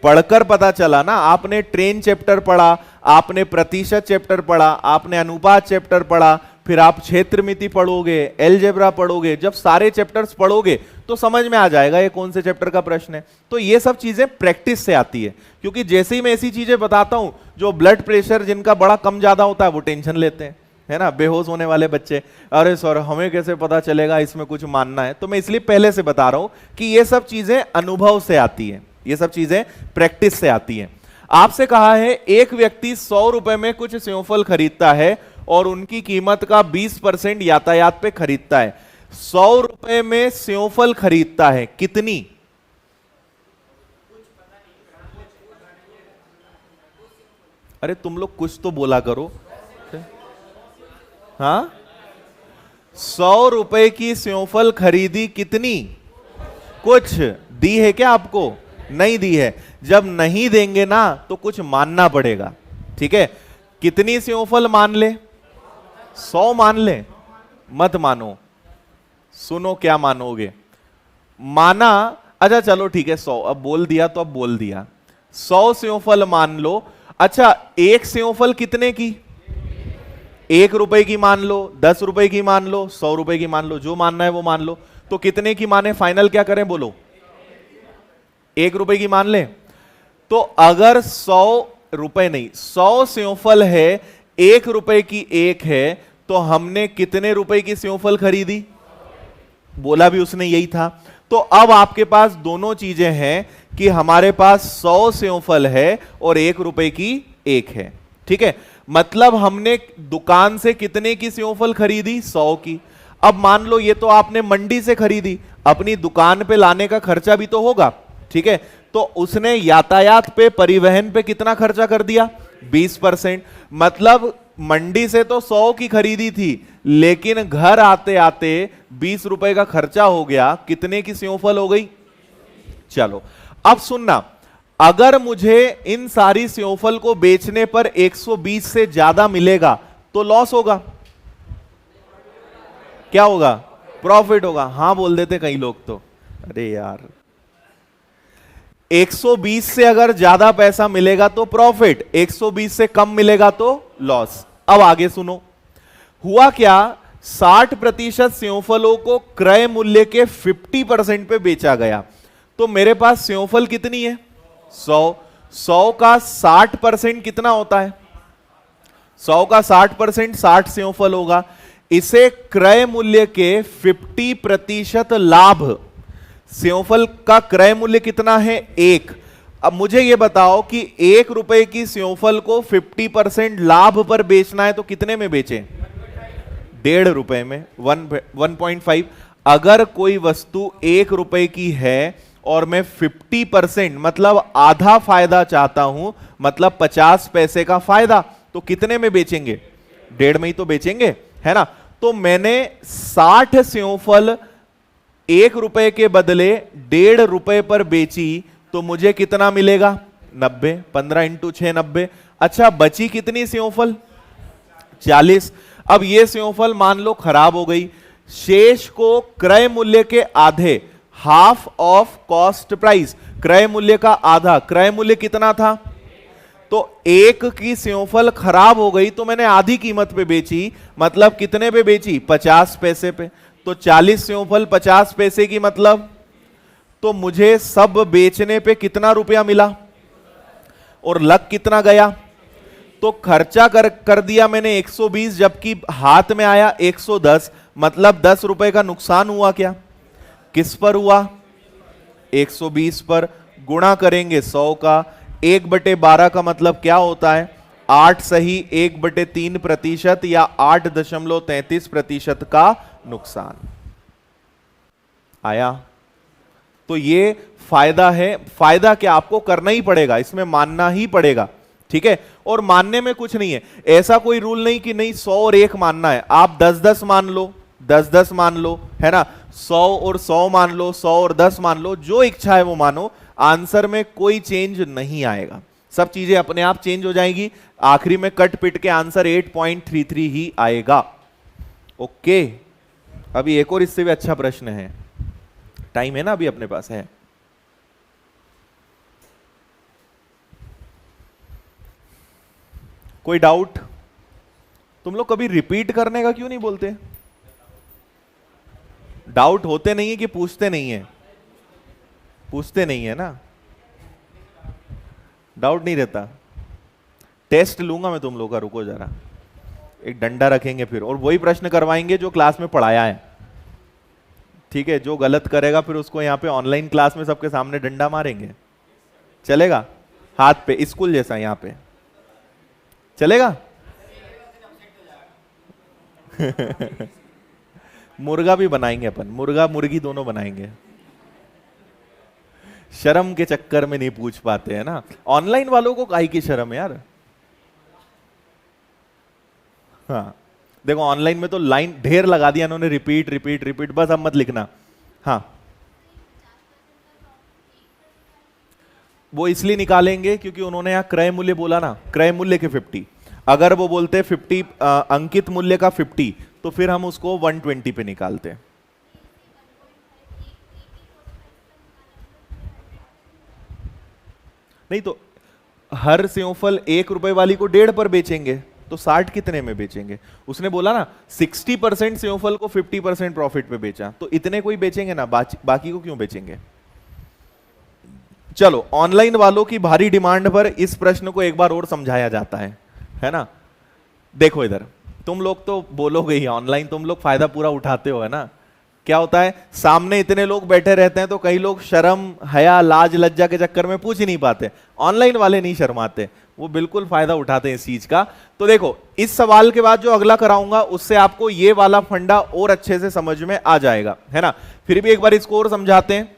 पढ़कर पता चला ना। आपने ट्रेन चैप्टर पढ़ा, आपने प्रतिशत चैप्टर पढ़ा, आपने अनुपात चैप्टर पढ़ा, फिर आप क्षेत्रमिति पढ़ोगे, अलजेब्रा पढ़ोगे। जब सारे चैप्टर्स पढ़ोगे तो समझ में आ जाएगा ये कौन से चैप्टर का प्रश्न है। तो ये सब चीजें प्रैक्टिस से आती है, क्योंकि जैसे ही मैं ऐसी चीजें बताता हूं, जो ब्लड प्रेशर जिनका बड़ा कम ज्यादा होता है वो टेंशन लेते हैं, है ना? बेहोश होने वाले बच्चे, अरे सर हमें कैसे पता चलेगा इसमें कुछ मानना है? तो मैं इसलिए पहले से बता रहा हूं कि ये सब चीजें अनुभव से आती है, ये सब चीजें प्रैक्टिस से आती हैं। आपसे कहा है एक व्यक्ति 100 रुपए में कुछ सेवफल खरीदता है और उनकी कीमत का 20% यातायात पे खरीदता है। 100 रुपए में सेवफल खरीदता है, कितनी? अरे तुम लोग कुछ तो बोला करो। हाँ, 100 रुपए की सेवफल खरीदी, कितनी? कुछ दी है क्या आपको? नहीं दी है। जब नहीं देंगे ना तो कुछ मानना पड़ेगा, ठीक है? कितनी सेवफल मान ले? 100 मान ले? मत मानो, सुनो क्या मानोगे। माना, अच्छा चलो ठीक है 100, अब बोल दिया तो अब बोल दिया। 100 सेवफल मान लो। अच्छा, एक सेवफल कितने की? 1 रुपए की मान लो, 10 रुपए की मान लो, 100 रुपए की मान लो, जो मानना है वो मान लो। तो कितने की माने, फाइनल क्या करें बोलो? 1 रुपए की मान लें। तो अगर 100 रुपए नहीं, 100 सेवफल है, 1 रुपए की एक है, तो हमने कितने रुपए की सेवफल खरीदी? बोला भी उसने यही था। तो अब आपके पास दोनों चीजें हैं कि हमारे पास 100 सेवफल है और 1 रुपए की एक है। ठीक है, मतलब हमने दुकान से कितने की सेवफल खरीदी? 100 की। अब मान लो ये तो आपने मंडी से खरीदी, अपनी दुकान पे लाने का खर्चा भी तो होगा। ठीक है, तो उसने यातायात पे, परिवहन पे कितना खर्चा कर दिया? 20%। मतलब मंडी से तो 100 की खरीदी थी, लेकिन घर आते आते 20 रुपए का खर्चा हो गया। कितने की सेवफल हो गई? चलो अब सुनना, अगर मुझे इन सारी सेवफल को बेचने पर 120 से ज्यादा मिलेगा तो लॉस होगा, क्या होगा? प्रॉफिट होगा। हां बोल देते कई लोग तो। अरे यार, 120 से अगर ज्यादा पैसा मिलेगा तो प्रॉफिट, 120 से कम मिलेगा तो लॉस। अब आगे सुनो, हुआ क्या? 60% सेवफलों को क्रय मूल्य के 50% पे बेचा गया। तो मेरे पास सेवफल कितनी है? 100। 100 का 60% कितना होता है? 100 का 60% 60 सेवफल होगा। इसे क्रय मूल्य के 50% लाभ, सेवफल का क्रय मूल्य कितना है? 1। अब मुझे यह बताओ कि 1 रुपए की सेवफल को 50% लाभ पर बेचना है तो कितने में बेचें? 1.5 रुपए में, 1.5। अगर कोई वस्तु 1 रुपए की है और मैं 50% मतलब आधा फायदा चाहता हूं, मतलब 50 पैसे का फायदा, तो कितने में बेचेंगे? 1.5 में ही तो बेचेंगे, है ना? तो मैंने 60 सेवफल 1 रुपए के बदले 1.5 रुपए पर बेची, तो मुझे कितना मिलेगा? 90। 15 इंटू 6 90। अच्छा, बची कितनी सेवफल? 40। अब ये सेवफल मान लो खराब हो गई, शेष को क्रय मूल्य के आधे, हाफ ऑफ कॉस्ट प्राइस, क्रय मूल्य का आधा। क्रय मूल्य कितना था? तो 1 की सेवफल खराब हो गई तो मैंने आधी कीमत पे बेची, मतलब कितने पे बेची? 50 पैसे पे। तो 40 सेवफल 50 पैसे की, मतलब तो मुझे सब बेचने पे कितना रुपया मिला और लग कितना गया? तो खर्चा कर दिया मैंने 120, जबकि हाथ में आया 110, मतलब 10 रुपए का नुकसान हुआ। क्या? किस पर हुआ? 120 पर। गुणा करेंगे 100 का, 1/12 का मतलब क्या होता है? 8 सही 1/3% या 8.33% का नुकसान आया। तो ये फायदा है। फायदा क्या? आपको करना ही पड़ेगा, इसमें मानना ही पड़ेगा। ठीक है, और मानने में कुछ नहीं है, ऐसा कोई रूल नहीं कि नहीं 100 और 1 मानना है। आप 10-10 मान लो, 10-10 मान लो, है ना? 100 और 100 मान लो, 100 और 10 मान लो, जो इच्छा है वो मानो। आंसर में कोई चेंज नहीं आएगा, सब चीजें अपने आप चेंज हो जाएंगी। आखिरी में कट पिट के आंसर 8.33 ही आएगा। ओके, अभी एक और इससे भी अच्छा प्रश्न है, टाइम है ना अभी अपने पास है। कोई डाउट? तुम लोग कभी रिपीट करने का क्यों नहीं बोलते? डाउट होते नहीं है कि पूछते नहीं है? पूछते नहीं है ना, डाउट नहीं रहता। टेस्ट लूंगा मैं तुम लोग का, रुको जरा, एक डंडा रखेंगे फिर और वही प्रश्न करवाएंगे जो क्लास में पढ़ाया है। ठीक है, जो गलत करेगा फिर उसको यहाँ पे ऑनलाइन क्लास में सबके सामने डंडा मारेंगे, चलेगा? हाथ पे, स्कूल जैसा यहाँ पे चलेगा? मुर्गा भी बनाएंगे अपन, मुर्गा मुर्गी दोनों बनाएंगे। शर्म के चक्कर में नहीं पूछ पाते हैं ना। ऑनलाइन वालों को काहे की शर्म है यार। हाँ देखो, ऑनलाइन में तो लाइन ढेर लगा दिया इन्होंने, रिपीट रिपीट रिपीट, बस अब मत लिखना। हाँ, वो इसलिए निकालेंगे क्योंकि उन्होंने यहां क्रय मूल्य बोला ना, क्रय मूल्य के 50। अगर वो बोलते 50 अंकित मूल्य का 50, तो फिर हम उसको 120 पे निकालते। नहीं तो हर सेवफल 1 रुपए वाली को 1.5 पर बेचेंगे तो 60 कितने में बेचेंगे? उसने बोला ना 60% सेवफल को 50% प्रॉफिट पे बेचा, तो इतने कोई बेचेंगे ना, बाकी को क्यों बेचेंगे? चलो, ऑनलाइन वालों की भारी डिमांड पर इस प्रश्न को एक बार और समझाया जाता है ना। देखो इधर, तुम लोग तो बोलोगे ही, ऑनलाइन तुम लोग फायदा पूरा उठाते हो, है ना। क्या होता है, सामने इतने लोग बैठे रहते हैं तो कई लोग शर्म हया लाज लज्जा के चक्कर में पूछ ही नहीं पाते। ऑनलाइन वाले नहीं शर्माते, वो बिल्कुल फायदा उठाते हैं इस चीज का। तो देखो, इस सवाल के बाद जो अगला कराऊंगा उससे आपको ये वाला फंडा और अच्छे से समझ में आ जाएगा, है ना। फिर भी एक बार इसको और समझाते हैं।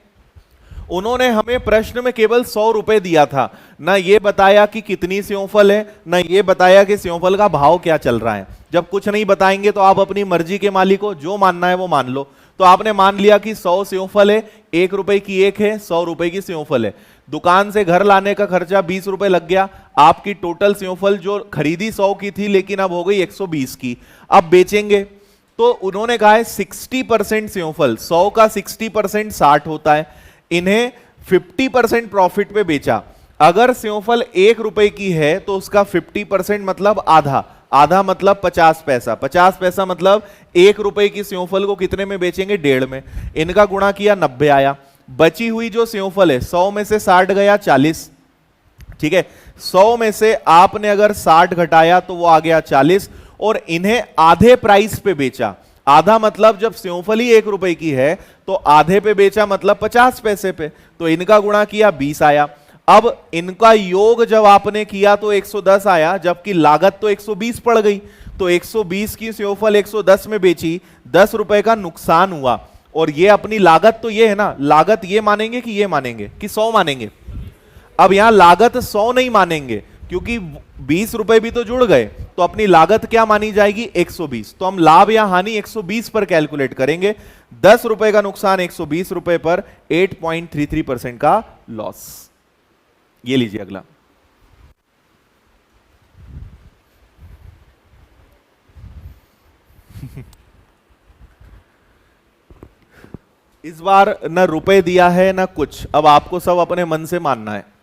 उन्होंने हमें प्रश्न में केवल 100 रुपए दिया था, ना ये बताया कि कितनी सेवफल है, ना ये बताया कि सेवफल का भाव क्या चल रहा है। जब कुछ नहीं बताएंगे तो आप अपनी मर्जी के मालिक हो, जो मानना है वो मान लो। तो आपने मान लिया कि 100 सेवफल है, 1 रुपए की एक है, 100 रुपए की सेवफल है। दुकान से घर लाने का खर्चा 20 रुपए लग गया। आपकी टोटल सेवफल जो खरीदी 100 की थी लेकिन अब हो गई 120 की। अब बेचेंगे तो उन्होंने कहा है 60% सेवफल, 100 का 60% 60 होता है। इन्हें 50% प्रॉफिट पे बेचा। अगर सेवफल 1 रुपए की है तो उसका 50% मतलब आधा, आधा मतलब 50 पैसा, 50 पैसा मतलब 1 रुपए की सेवफल को कितने में बेचेंगे? 1.5 में। इनका गुणा किया 90 आया। बची हुई जो सेवफल है 100 में से 60 गया 40, ठीक है। 100 में से आपने अगर 60 घटाया तो वो आ गया 40, और इन्हें आधे प्राइस पे बेचा। आधा मतलब जब सेवफल ही 1 रुपए की है तो आधे पे बेचा मतलब 50 पैसे पे, तो इनका गुणा किया 20 आया। अब इनका योग जब आपने किया तो 110 आया, जबकि लागत तो 120 पड़ गई। तो 120 की सेवफल 110 में बेची, 10 रुपए का नुकसान हुआ। और ये अपनी लागत तो ये है ना, लागत ये मानेंगे कि ये मानेंगे कि 100 मानेंगे? अब यहां लागत 100 नहीं मानेंगे क्योंकि 20 रुपए भी तो जुड़ गए, तो अपनी लागत क्या मानी जाएगी? 120। तो हम लाभ या हानि 120 पर कैलकुलेट करेंगे। 10 रुपए का नुकसान 120 रुपए पर, 8.33% का लॉस। ये लीजिए अगला। इस बार न रुपए दिया है न कुछ, अब आपको सब अपने मन से मानना है।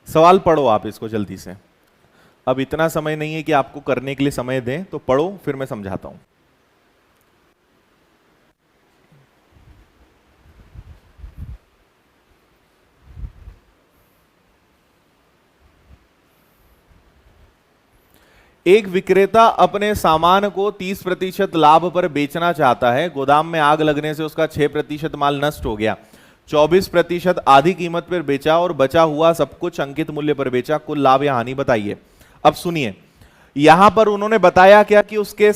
सवाल पढ़ो आप इसको जल्दी से। अब इतना समय नहीं है कि आपको करने के लिए समय दें, तो पढ़ो फिर मैं समझाता हूं। एक विक्रेता अपने सामान को 30% लाभ पर बेचना चाहता है। गोदाम में आग लगने से उसका 6% माल नष्ट हो गया, 24% आधी कीमत पर बेचा और बचा हुआ सब कुछ अंकित मूल्य पर बेचा। कुल लाभ या हानि बताइए। अब सुनिए, यहां पर उन्होंने बताया क्या कि उसके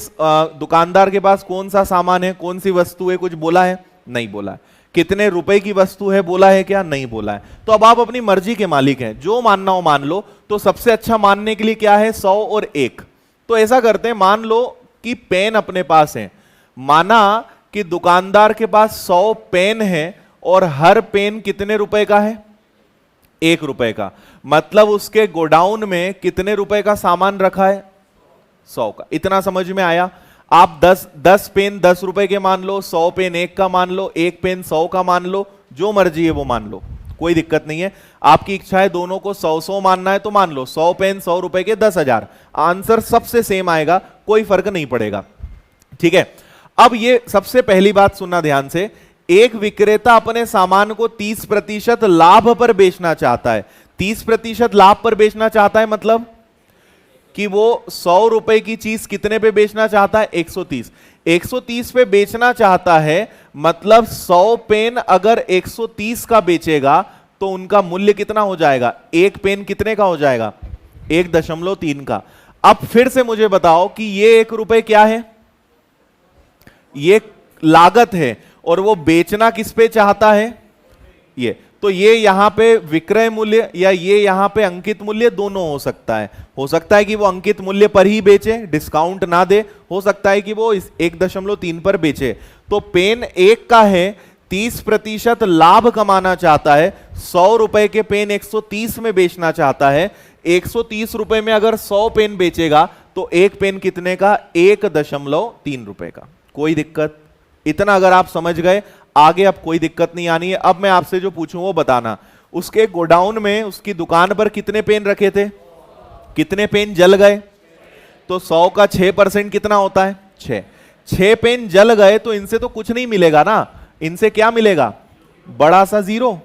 दुकानदार के पास कौन सा सामान है, कौन सी वस्तु है, कुछ बोला है? नहीं बोला है। कितने रुपए की वस्तु है बोला है क्या? नहीं बोला है। तो अब आप अपनी मर्जी के मालिक हैं, जो मानना हो मान लो। तो सबसे अच्छा मानने के लिए क्या है? 100 और 1। तो ऐसा करते हैं, मान लो कि पेन अपने पास है। माना कि दुकानदार के पास 100 पेन है और हर पेन कितने रुपए का है? 1 रुपए का। मतलब उसके गोडाउन में कितने रुपए का सामान रखा है? 100 का। इतना समझ में आया? आप 10 पेन 10 रुपए के मान लो, 100 पेन 1 का मान लो, 1 पेन 100 का मान लो, जो मर्जी है वो मान लो, कोई दिक्कत नहीं है। आपकी इच्छा है दोनों को 100-100 मानना है तो मान लो। 100 पेन 100 रुपए के 10,000, आंसर सबसे सेम आएगा, कोई फर्क नहीं पड़ेगा, ठीक है। अब ये सबसे पहली बात सुनना ध्यान से। एक विक्रेता अपने सामान को 30% लाभ पर बेचना चाहता है। 30% लाभ पर बेचना चाहता है मतलब कि वो 100 रुपए की चीज कितने पे बेचना चाहता है? 130। 130 पे बेचना चाहता है मतलब 100 पेन अगर 130 का बेचेगा तो उनका मूल्य कितना हो जाएगा? एक पेन कितने का हो जाएगा? 1.3 का। अब फिर से मुझे बताओ कि ये 1 रुपए क्या है? ये लागत है, और वो बेचना किस पे चाहता है? ये। तो ये यहां पे विक्रय मूल्य या ये यहां पे अंकित मूल्य दोनों हो सकता है। हो सकता है कि वो अंकित मूल्य पर ही बेचे, डिस्काउंट ना दे, हो सकता है कि वो इस 1.3 पर बेचे। तो पेन 1 का है, 30% लाभ कमाना चाहता है, 100 रुपए के पेन 130 में बेचना चाहता है। 130 रुपए में अगर 100 पेन बेचेगा तो एक पेन कितने का? 1.3 रुपए का। कोई दिक्कत? इतना अगर आप समझ गए, आगे अब कोई दिक्कत नहीं आनी है। अब मैं आपसे जो पूछूं वो बताना। उसके गोडाउन में, उसकी दुकान पर कितने पेन रखे थे? कितने पेन जल गए? तो 100 का 6% कितना होता है? 6 पेन जल गए तो इनसे तो कुछ नहीं मिलेगा ना। इनसे क्या मिलेगा? बड़ा सा 0।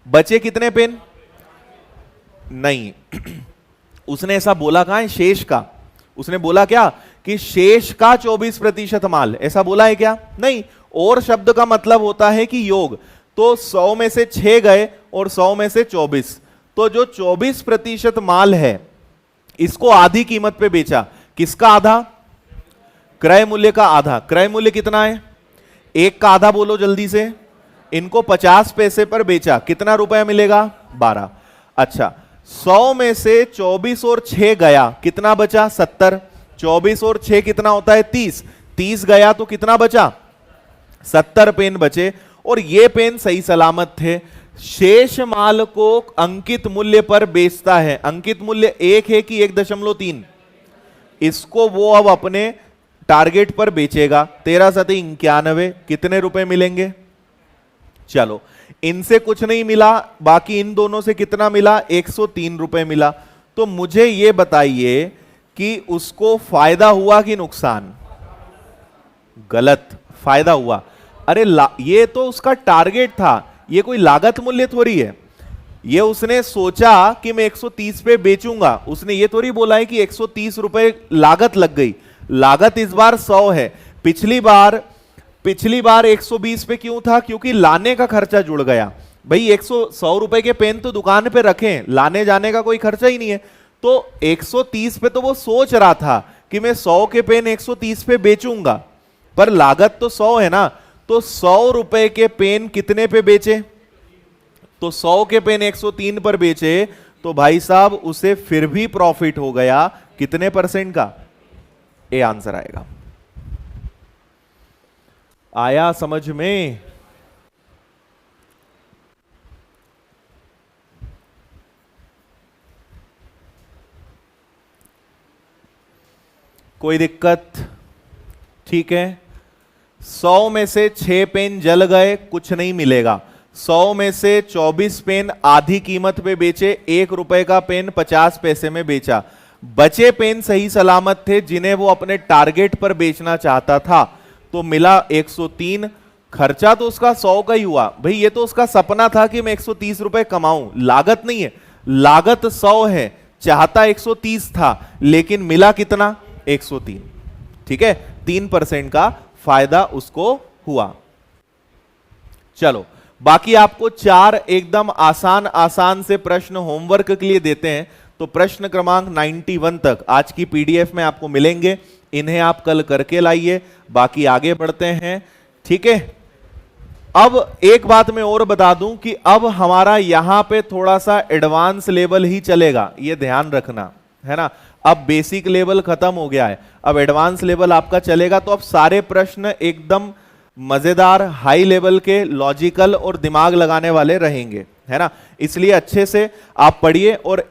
बचे कितने पेन? नहीं उसने ऐसा बोला कहां है? शेष का। उसने बोला क्या कि शेष का 24% माल, ऐसा बोला है क्या? नहीं। और शब्द का मतलब होता है कि योग। तो 100 में से 6 गए और 100 में से 24, तो जो 24% माल है इसको आधी कीमत पे बेचा। किसका आधा? क्रय मूल्य का आधा। क्रय मूल्य कितना है? 1 का आधा बोलो जल्दी से। इनको 50 पैसे पर बेचा, कितना रुपया मिलेगा? 12। अच्छा, 100 में से 24 और 6 गया, कितना बचा? 70। 24 और 6 कितना होता है? 30। 30 गया तो कितना बचा? 70 पेन बचे और ये पेन सही सलामत थे। शेष माल को अंकित मूल्य पर बेचता है। अंकित मूल्य 1 है कि 1.3? इसको वो अब अपने टारगेट पर बेचेगा। 13 सती 91, कितने रुपए मिलेंगे? चलो, इनसे कुछ नहीं मिला, बाकी इन दोनों से कितना मिला? 103 रुपए मिला। तो मुझे ये बताइए कि उसको फायदा हुआ कि नुकसान? गलत, फायदा हुआ। अरे ये तो उसका टारगेट था, ये कोई लागत मूल्य थोड़ी है। ये उसने सोचा कि मैं 130 पे बेचूंगा, उसने ये थोड़ी बोला है कि 130 रुपए लागत लग गई। लागत इस बार 100 है। पिछली बार 120 पे क्यों था? क्योंकि लाने का खर्चा जुड़ गया। भाई 100 रुपए के पेन तो दुकान पे रखें, लाने जाने का कोई खर्चा ही नहीं है। तो 130 पे तो वो सोच रहा था कि मैं 100 के पेन 130 पे बेचूंगा, पर लागत तो 100 है ना। तो 100 रुपए के पेन कितने पे बेचे? तो 100 के पेन 103 पर बेचे, तो भाई साहब उसे फिर भी प्रॉफिट हो गया। कितने % का? ए आंसर आएगा। आया समझ में? कोई दिक्कत? ठीक है। 100 में से 6 पेन जल गए, कुछ नहीं मिलेगा। 100 में से 24 पेन आधी कीमत पे बेचे, 1 रुपए का पेन 50 पैसे में बेचा। बचे पेन सही सलामत थे जिन्हें वो अपने टारगेट पर बेचना चाहता था, तो मिला 103। खर्चा तो उसका 100 का ही हुआ। भाई ये तो उसका सपना था कि मैं 130 रुपए कमाऊं, लागत नहीं है। लागत 100 है, चाहता 130 था, लेकिन मिला कितना? 103। ठीक है, 3% का फायदा उसको हुआ। चलो, बाकी आपको 4 एकदम आसान से प्रश्न होमवर्क के लिए देते हैं। तो प्रश्न क्रमांक 91 तक आज की पीडीएफ में आपको मिलेंगे, इन्हें आप कल करके लाइए। बाकी आगे बढ़ते हैं। ठीक है, अब एक बात मैं और बता दूं कि अब हमारा यहां पे थोड़ा सा एडवांस लेवल ही चलेगा, ये ध्यान रखना है ना। अब बेसिक लेवल खत्म हो गया है, अब एडवांस लेवल आपका चलेगा। तो अब सारे प्रश्न एकदम मजेदार, हाई लेवल के, लॉजिकल और दिमाग लगाने वाले रहेंगे, है ना। इसलिए अच्छे से आप पढ़िए। और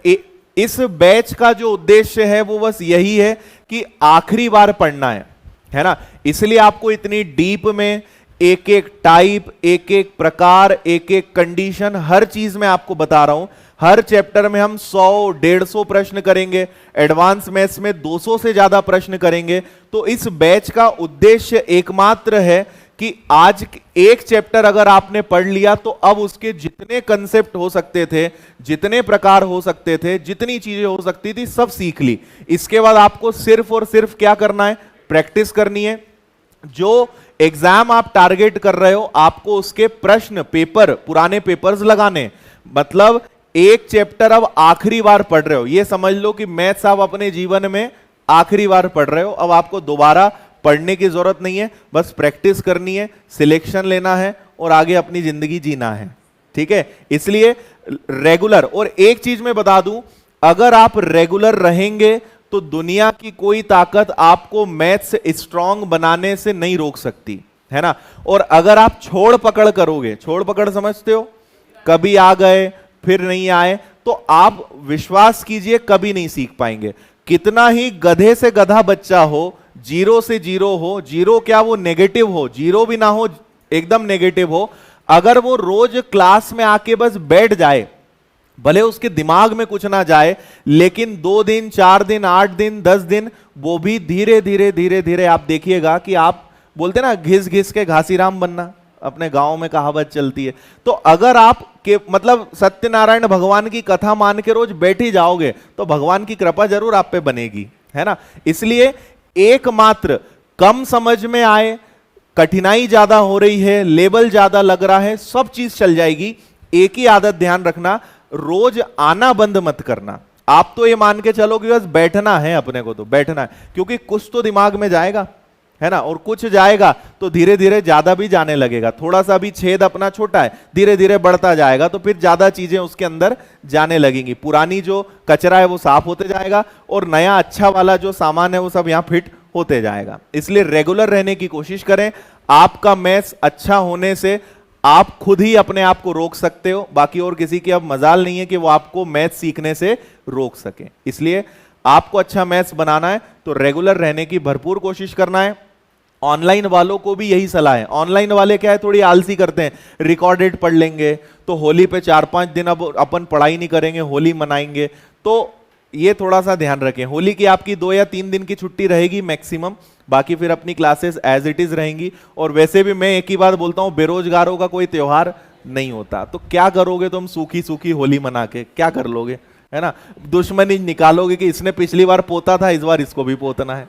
इस बैच का जो उद्देश्य है वो बस यही है कि आखिरी बार पढ़ना है ना। इसलिए आपको इतनी डीप में एक एक टाइप, एक एक प्रकार, एक एक कंडीशन, हर चीज में आपको बता रहा हूं। हर चैप्टर में हम 100-150 प्रश्न करेंगे, एडवांस मैथ्स में 200 से ज्यादा प्रश्न करेंगे। तो इस बैच का उद्देश्य एकमात्र है कि आज एक चैप्टर अगर आपने पढ़ लिया तो अब उसके जितने कंसेप्ट हो सकते थे, जितने प्रकार हो सकते थे, जितनी चीजें हो सकती थी, सब सीख ली। इसके बाद आपको सिर्फ और सिर्फ क्या करना है? प्रैक्टिस करनी है। जो एग्जाम आप टारगेट कर रहे हो, आपको उसके प्रश्न पेपर, पुराने पेपर्स लगाने। मतलब एक चैप्टर अब आखिरी बार पढ़ रहे हो, ये समझ लो कि मैथ्स आप अपने जीवन में आखिरी बार पढ़ रहे हो। अब आपको दोबारा पढ़ने की जरूरत नहीं है, बस प्रैक्टिस करनी है, सिलेक्शन लेना है और आगे अपनी जिंदगी जीना है। ठीक है, इसलिए रेगुलर। और एक चीज मैं बता दूं, अगर आप रेगुलर रहेंगे तो दुनिया की कोई ताकत आपको मैथ्स स्ट्रांग बनाने से नहीं रोक सकती, है ना। और अगर आप छोड़ पकड़ करोगे, छोड़ पकड़ समझते हो, कभी आ गए फिर नहीं आए, तो आप विश्वास कीजिए कभी नहीं सीख पाएंगे। कितना ही गधे से गधा बच्चा हो, जीरो से जीरो हो, जीरो क्या वो नेगेटिव हो, जीरो भी ना हो, एकदम नेगेटिव हो, अगर वो रोज क्लास में आके बस बैठ जाए, भले उसके दिमाग में कुछ ना जाए, लेकिन 2 दिन 4 दिन 8 दिन 10 दिन, वो भी धीरे धीरे धीरे धीरे आप देखिएगा कि आप बोलते ना घिस घिस के घासीराम बनना, अपने गांव में कहावत चलती है। तो अगर आप के मतलब सत्यनारायण भगवान की कथा मान के रोज बैठ ही जाओगे तो भगवान की कृपा जरूर आप पे बनेगी, है ना। इसलिए एकमात्र कम समझ में आए, कठिनाई ज्यादा हो रही है, लेवल ज्यादा लग रहा है, सब चीज चल जाएगी। एक ही आदत ध्यान रखना, रोज आना बंद मत करना। आप तो ये मान के चलो कि बस बैठना है, अपने को तो बैठना है, क्योंकि कुछ तो दिमाग में जाएगा, है ना, और कुछ जाएगा तो धीरे धीरे ज्यादा भी जाने लगेगा। थोड़ा सा भी छेद अपना छोटा है, धीरे धीरे बढ़ता जाएगा तो फिर ज्यादा चीजें उसके अंदर जाने लगेंगी। पुरानी जो कचरा है वो साफ होते जाएगा और नया अच्छा वाला जो सामान है वो सब यहां फिट होते जाएगा। इसलिए रेगुलर रहने की कोशिश करें। आपका मैथ्स अच्छा होने से आप खुद ही अपने आप को रोक सकते हो, बाकी और किसी की अब मजाल नहीं है कि वो आपको मैथ्स सीखने से रोक सके। इसलिए आपको अच्छा मैथ्स बनाना है तो रेगुलर रहने की भरपूर कोशिश करना है। ऑनलाइन वालों को भी यही सलाह है। ऑनलाइन वाले क्या है, थोड़ी आलसी करते हैं, रिकॉर्डेड पढ़ लेंगे, तो होली पे 4-5 दिन अब अपन पढ़ाई नहीं करेंगे, होली मनाएंगे। तो ये थोड़ा सा ध्यान रखें, होली की आपकी 2 या 3 दिन की छुट्टी रहेगी मैक्सिमम, बाकी फिर अपनी क्लासेस एज इट इज रहेंगी। और वैसे भी मैं एक ही बात बोलता हूं, बेरोजगारों का कोई त्योहार नहीं होता, तो क्या करोगे तुम सूखी सूखी होली मना के, क्या कर लोगे, है ना। दुश्मनी निकालोगे कि इसने पिछली बार पोता था, इस बार इसको भी पोतना है,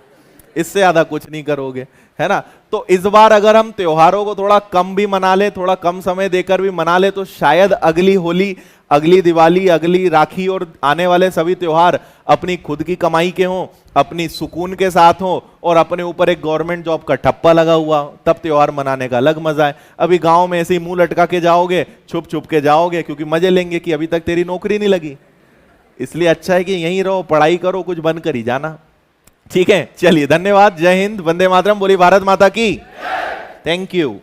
इससे ज्यादा कुछ नहीं करोगे, है ना। तो इस बार अगर हम त्योहारों को थोड़ा कम भी मना ले, थोड़ा कम समय देकर भी मना ले, तो शायद अगली होली, अगली दिवाली, अगली राखी और आने वाले सभी त्योहार अपनी खुद की कमाई के हों, अपनी सुकून के साथ हों, और अपने ऊपर एक गवर्नमेंट जॉब का ठप्पा लगा हुआ, तब त्योहार मनाने का अलग मजा है। अभी गांव में ऐसे ही मुंह लटका के जाओगे, छुप छुप के जाओगे, क्योंकि मजे लेंगे कि अभी तक तेरी नौकरी नहीं लगी। इसलिए अच्छा है कि यहीं रहो, पढ़ाई करो, कुछ बन कर ही जाना। ठीक है, चलिए, धन्यवाद, जय हिंद, वंदे मातरम, बोली भारत माता की, थैंक यू।